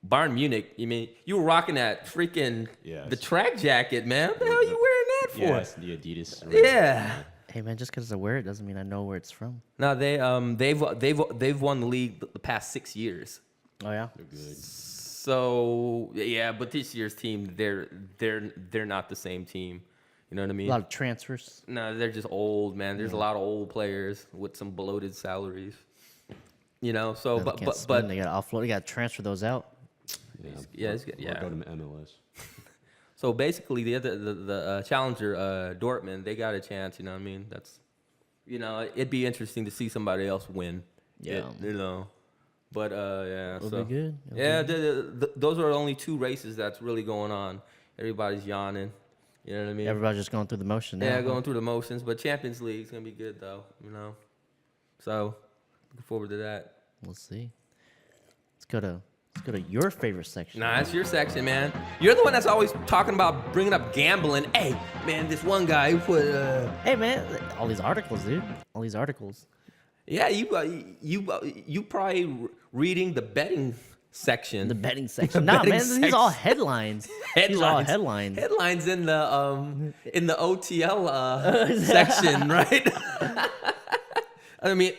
S3: Bayern Munich, you were rocking that freaking the track jacket, man. What the hell are you wearing that for?
S1: Yeah, it's the Adidas.
S3: Yeah.
S2: Hey man, just because I wear it doesn't mean I know where it's from.
S3: No, they've won the league the past 6 years.
S2: Oh yeah.
S1: They're good.
S3: So yeah, but this year's team, they're not the same team. You know what I mean?
S2: A lot of transfers.
S3: No, they're just old, man. There's a lot of old players with some bloated salaries. So
S2: They can't spend, they got to offload. They got to transfer those out.
S3: it's good.
S1: Or go to MLS.
S3: So basically, the challenger Dortmund, they got a chance. You know what I mean? That's it'd be interesting to see somebody else win.
S2: Yeah.
S3: But yeah,
S2: It'll
S3: so
S2: be good.
S3: those are only 2 races that's really going on. Everybody's yawning. You know what I mean?
S2: Everybody's just going through the motion now.
S3: Yeah,
S2: huh?
S3: going through the motions. But Champions League's gonna be good though. So looking forward to that.
S2: We'll see. Let's go to your favorite section.
S3: Nah, that's your section, man. You're the one that's always talking about bringing up gambling. Hey, man, this one guy who put.
S2: Hey man, all these articles, dude. All these articles.
S3: Yeah, you probably reading the betting section.
S2: The betting section. Nah,
S3: betting
S2: man, these are all headlines. These are all
S3: Headlines.
S2: headlines.
S3: Headlines in the OTL section, right? I mean,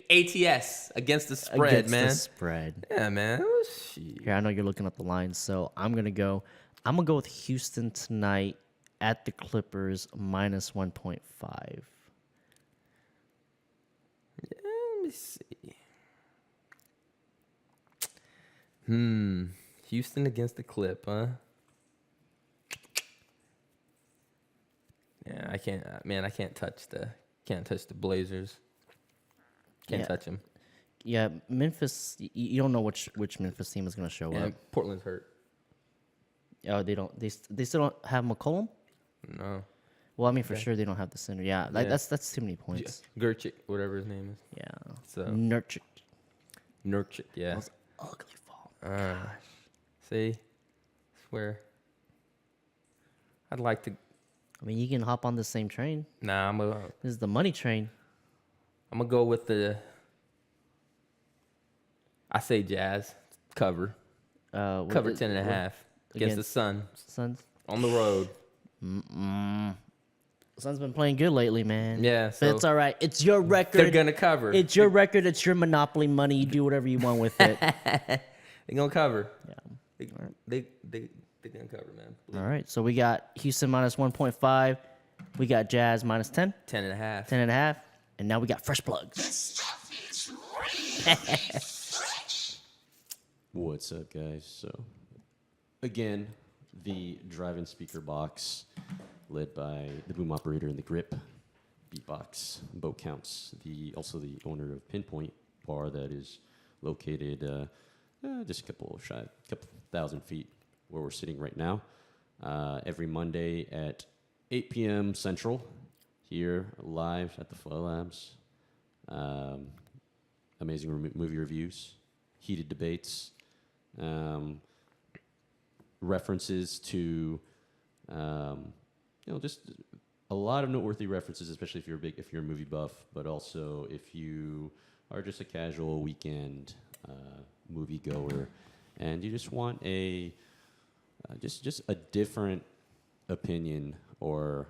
S3: ATS against the spread,
S2: Against
S3: man.
S2: the spread.
S3: Yeah, man. Oh, shit.
S2: Here, I know you're looking up the lines, so I'm gonna go with Houston tonight at the Clippers minus 1.5.
S3: Let me see. Houston against the Clip, huh? Yeah, I can't. Man, I can't touch the Blazers. Can't touch them.
S2: Yeah, Memphis. You don't know which Memphis team is gonna show
S3: Yeah,
S2: up.
S3: Portland's hurt.
S2: Oh, they don't. They still don't have McCollum.
S3: No.
S2: Well, I mean, for sure they don't have the center. Yeah, like,
S3: Yeah.
S2: that's too many points.
S3: Gurchik, whatever his name is.
S2: Yeah.
S3: So
S2: Nurkic.
S3: Nurkic, yeah.
S2: That was ugly fall.
S3: See, swear. I'd like to.
S2: I mean, you can hop on the same train.
S3: Nah, I'm
S2: This is the money train.
S3: gonna go with the. I say Jazz cover. Cover 10.5 against the Sun
S2: Suns.
S3: on the road.
S2: Suns been playing good lately, man.
S3: Yeah,
S2: But
S3: so
S2: it's all right. It's your record.
S3: they're gonna cover.
S2: It's your record. It's your monopoly money. You do whatever you want with it.
S3: They're gonna cover.
S2: Yeah.
S3: They're gonna cover, man.
S2: All right. So we got Houston minus 1.5. We got Jazz minus 10,
S3: 10.5.
S2: 10.5. And now we got fresh plugs.
S1: What's up, guys? So, again, the drive-in speaker box, led by the boom operator in the grip, Beatbox, Boat Counts, also the owner of Pinpoint Bar that is located just a couple thousand feet where we're sitting right now. Every Monday at 8 p.m. Central, here live at the Flow Labs. Amazing movie reviews, heated debates, references to, just a lot of noteworthy references, especially if you're a movie buff, but also if you are just a casual weekend movie goer and you just want just a different opinion or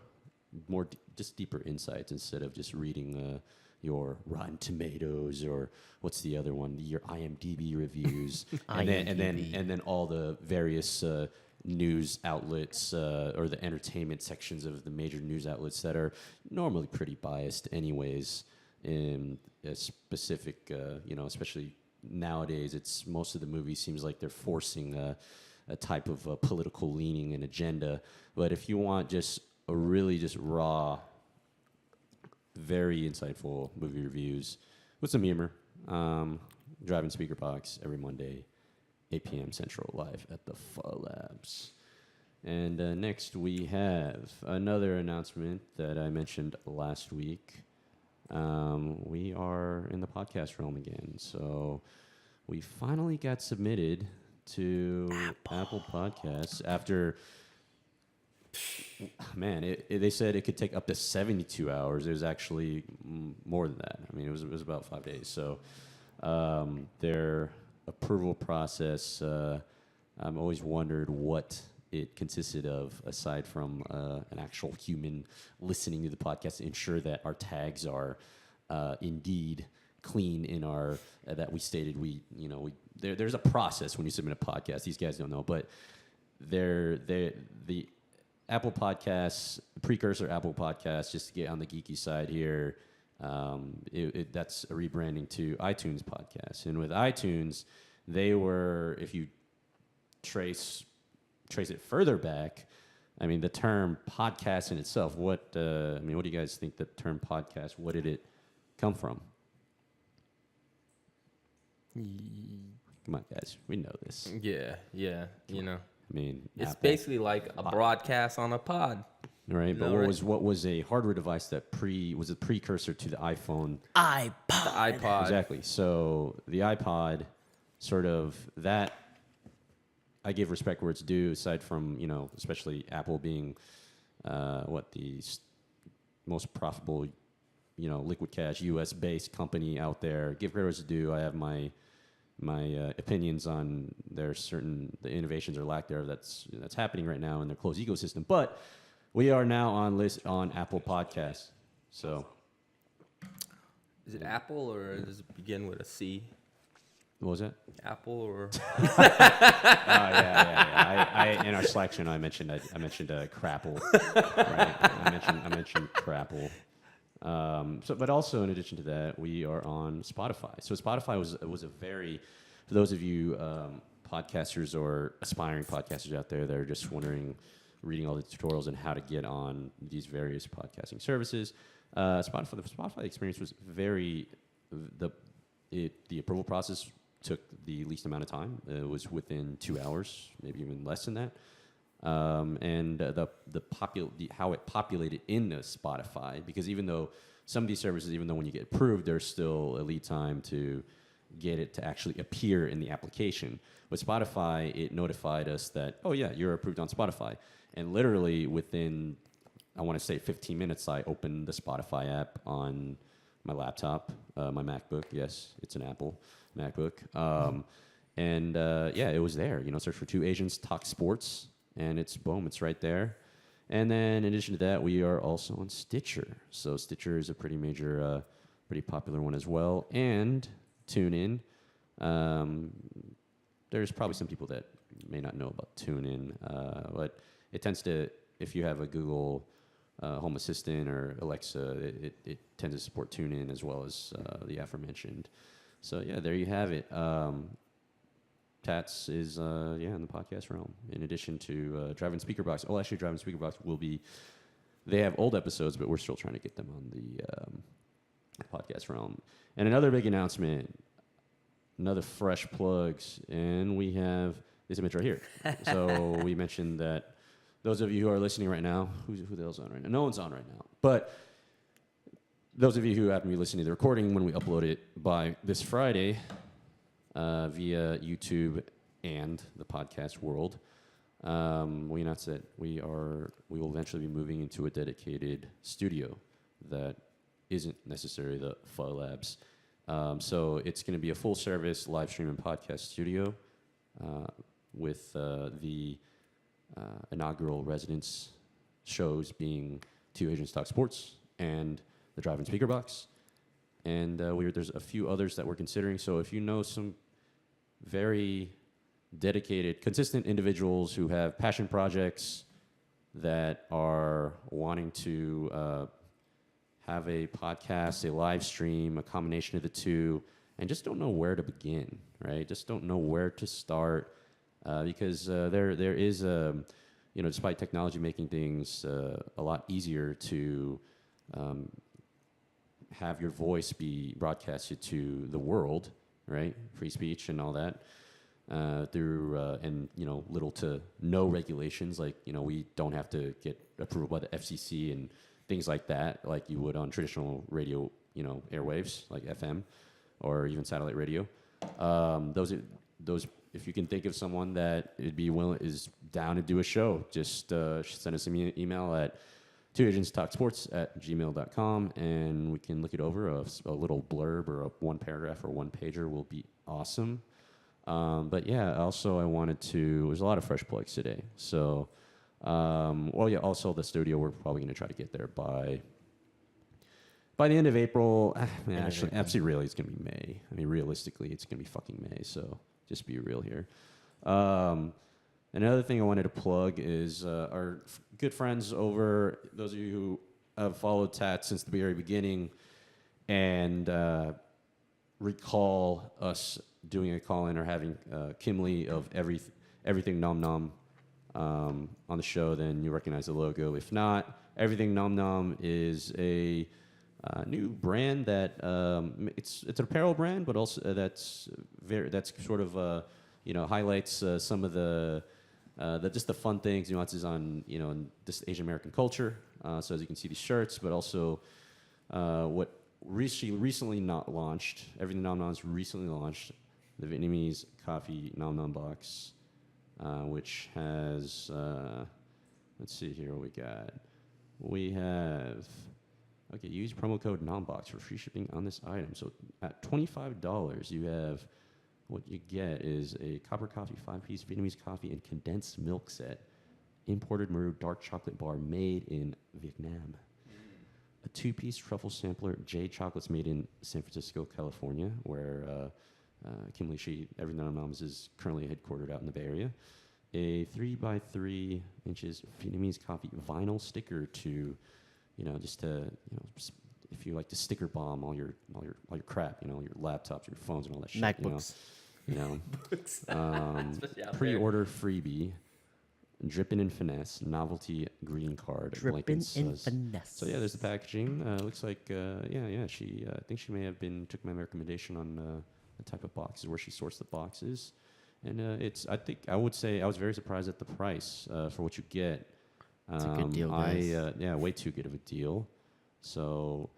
S1: more just deeper insights instead of just reading your Rotten Tomatoes or what's the other one, your IMDb reviews, and then all the various news outlets or the entertainment sections of the major news outlets that are normally pretty biased anyways. In a specific, especially nowadays, it's most of the movies seems like they're forcing a type of political leaning and agenda. But if you want just a really just raw, very insightful movie reviews with some humor, Drive-In Speaker Box every Monday, 8 p.m. Central, live at the Flow Labs. And next we have another announcement that I mentioned last week. We are in the podcast realm again. So we finally got submitted to Apple Podcasts after, man, they said it could take up to 72 hours. It was actually more than that. I mean, it was about 5 days. So their approval process, I've always wondered what it consisted of, aside from an actual human listening to the podcast to ensure that our tags are indeed clean in our that we stated there's a process when you submit a podcast. These guys don't know, but the Apple Podcasts, precursor Apple Podcasts, just to get on the geeky side here, that's a rebranding to iTunes Podcasts. And with iTunes, they were, if you trace it further back, I mean, the term podcast in itself, what do you guys think the term podcast, what did it come from? Come on, guys, we know this.
S3: Yeah.
S1: I mean,
S3: It's
S1: Apple,
S3: basically like a broadcast on a pod.
S1: right? But
S3: No,
S1: what was a hardware device that was a precursor to the iPhone?
S3: The iPod.
S1: Exactly. So the iPod, sort of that. I give respect where it's due, aside from, especially Apple being the most profitable, liquid cash US-based company out there. Give credit where it's due. I have my opinions on the innovations or lack thereof that's happening right now in their closed ecosystem. But we are now on Apple Podcasts. So
S3: Is it Apple or does it begin with a C?
S1: what was that?
S3: Apple or
S1: Yeah. I in our Slack channel, I mentioned Crapple. Right? I mentioned Crapple. But also in addition to that, we are on Spotify. So Spotify was a very, for those of you podcasters or aspiring podcasters out there that are just reading all the tutorials on how to get on these various podcasting services. The Spotify experience was the approval process took the least amount of time. It was within 2 hours, maybe even less than that. And how it populated in the Spotify, because even though some of these services, even though when you get approved, there's still a lead time to get it to actually appear in the application. With Spotify, it notified us that, oh yeah, you're approved on Spotify. And literally within, I want to say 15 minutes, I opened the Spotify app on my laptop, my MacBook. Yes, it's an Apple MacBook. It was there. Search for Two Asians Talk Sports, and it's right there. And then in addition to that, we are also on Stitcher. So Stitcher is a pretty major, pretty popular one as well. And TuneIn. There's probably some people that may not know about TuneIn, but it tends to, if you have a Google Home Assistant or Alexa, it tends to support TuneIn as well as the aforementioned. So yeah, there you have it. TATS is in the podcast realm. In addition to Drive-In Speaker Box. Oh, actually, Drive-In Speaker Box will be. They have old episodes, but we're still trying to get them on the podcast realm. And another big announcement, another fresh plugs, and we have this image right here. So we mentioned that those of you who are listening right now, who the hell's on right now? No one's on right now. But those of you who happen to be listening to the recording when we upload it by this Friday via YouTube and the podcast world, we announced that we will eventually be moving into a dedicated studio that isn't necessarily the Pho Labs. So it's going to be a full service live stream and podcast studio with the inaugural residence shows being Two Agents Talk Sports and the Drive-In Speaker Box. And there's a few others that we're considering. So if you know some very dedicated, consistent individuals who have passion projects that are wanting to have a podcast, a live stream, a combination of the two, and just don't know where to begin, right? Just don't know where to start because there is, despite technology making things a lot easier to have your voice be broadcasted to the world, right? Free speech and all that. Through little to no regulations, like we don't have to get approval by the FCC and things like that, like you would on traditional radio, airwaves like FM or even satellite radio. Those, if you can think of someone that is down to do a show, just send us an email at twoagentstalksports@gmail.com, and we can look it over. A little blurb or a one paragraph or one pager will be awesome. But yeah, also there's a lot of fresh plugs today. So, also the studio, we're probably going to try to get there by the end of April. Absolutely, really, it's going to be May. I mean, realistically, it's going to be fucking May. So just be real here. Another thing I wanted to plug is our good friends over, those of you who have followed TAT since the very beginning and recall us doing a call-in or having Kim Lee of Everything Nom Nom on the show, then you recognize the logo. If not, Everything Nom Nom is a new brand that it's an apparel brand, but also that's sort of highlights some of the just the fun things, nuances on in this Asian American culture. So as you can see, these shirts, but also what recently not launched. Everything Nom Nom's recently launched the Vietnamese coffee Nom Nom box, which has let's see here what we got. We have use promo code NOMBOX for free shipping on this item. So at $25, you have what you get is a copper coffee 5-piece Vietnamese coffee and condensed milk set, imported Maru dark chocolate bar made in Vietnam. A 2-piece truffle sampler, Jade Chocolates made in San Francisco, California, where Kim Lee Everything Nom Noms is currently headquartered out in the Bay Area. A 3x3 inches Vietnamese coffee vinyl sticker to, if you like to sticker bomb all your crap, your laptops, your phones, and all that shit.
S2: MacBooks.
S1: Pre-order freebie. Drippin' in Finesse, novelty greeting card.
S2: Drippin' in Finesse.
S1: So yeah, there's the packaging. Looks like she I think she may have took my recommendation on the type of boxes where she sourced the boxes, and I would say I was very surprised at the price for what you get.
S2: It's a good deal, guys.
S1: Way too good of a deal. So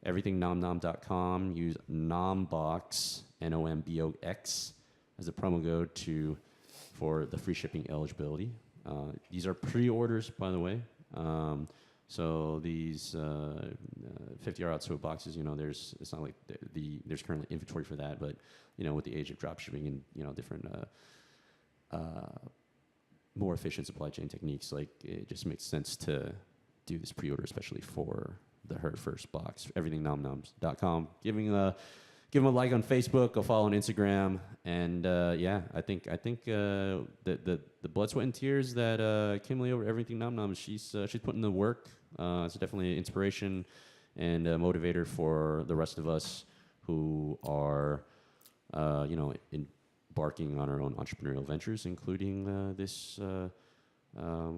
S1: everythingnomnom.com, use NOMBOX NOMBOX as a promo code for the free shipping eligibility. These are pre-orders, by the way. So these 50-hour outsold boxes, it's not like there's currently inventory for that, but with the age of drop shipping and different more efficient supply chain techniques, like it just makes sense to do this pre-order, especially for her first box. Everythingnomnoms.com, giving give them a like on Facebook, a follow on Instagram, and yeah, I think the blood, sweat, and tears that Kimberly over everything Num Num, she's putting the work. It's definitely an inspiration and a motivator for the rest of us who are, embarking on our own entrepreneurial ventures, including this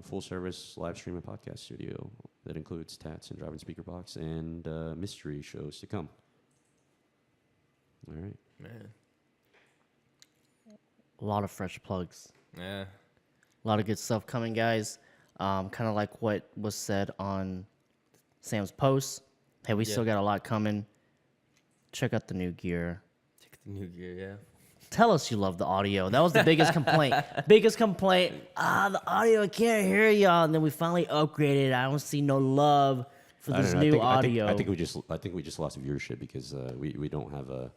S1: full service live stream and podcast studio that includes TATS and Driving Speaker Box and mystery shows to come. All right.
S3: Man.
S2: A lot of fresh plugs.
S3: Yeah.
S2: A lot of good stuff coming, guys. Kind of like what was said on Sam's post. Hey, we still got a lot coming. Check out the new gear.
S3: Check the new gear, yeah.
S2: Tell us you love the audio. That was the biggest complaint. The audio, I can't hear y'all. And then we finally upgraded. I don't see no love for this new audio.
S1: I think we just lost viewership because we don't have a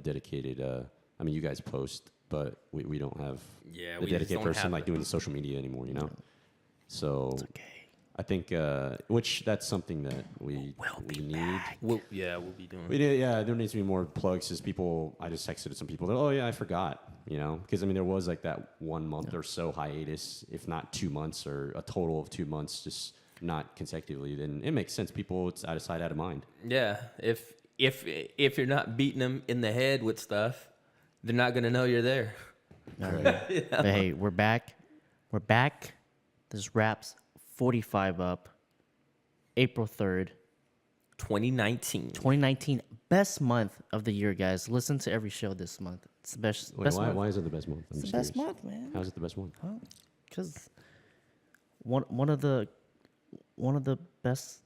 S1: dedicated. I mean, you guys post, but we don't have
S3: Yeah,
S1: a
S3: we just
S1: dedicated
S3: don't
S1: person
S3: have
S1: like doing the social media anymore. You know, so
S2: It's okay.
S1: I think which that's something that we need.
S3: We'll be doing.
S1: There needs to be more plugs. As people, I just texted some people that, oh yeah, I forgot, because I mean there was like that 1 month or so hiatus, if not 2 months or a total of 2 months, just not consecutively. Then it makes sense. People, it's out of sight, out of mind.
S3: Yeah, if you're not beating them in the head with stuff, they're not gonna know you're there.
S2: All right. But hey, we're back. We're back. This wraps 45 up. April 3rd,
S3: 2019.
S2: 2019. Best month of the year, guys. Listen to every show this month. It's the best.
S1: Wait,
S2: best
S1: why,
S2: month.
S1: why is it the best month?
S2: It's the best month, man.
S1: How's it the best month?
S2: Because one of the best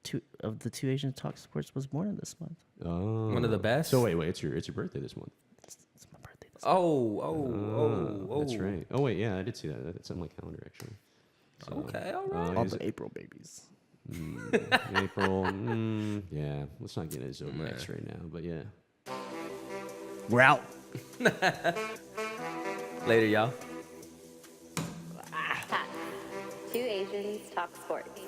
S2: two of the two Asian talk sports was born in this month.
S1: Oh,
S3: One of the best?
S1: So wait, it's your birthday this month.
S2: It's my birthday. This month.
S3: Oh.
S1: That's right. Oh wait, yeah, I did see that. That's on my calendar actually. So,
S3: Okay, all right.
S2: All
S1: is
S2: the
S1: it
S2: April babies.
S1: April. Yeah, let's not get into zodiacs right now, but yeah.
S2: We're out.
S3: Later, y'all.
S4: TATS. Two Asians talk sports.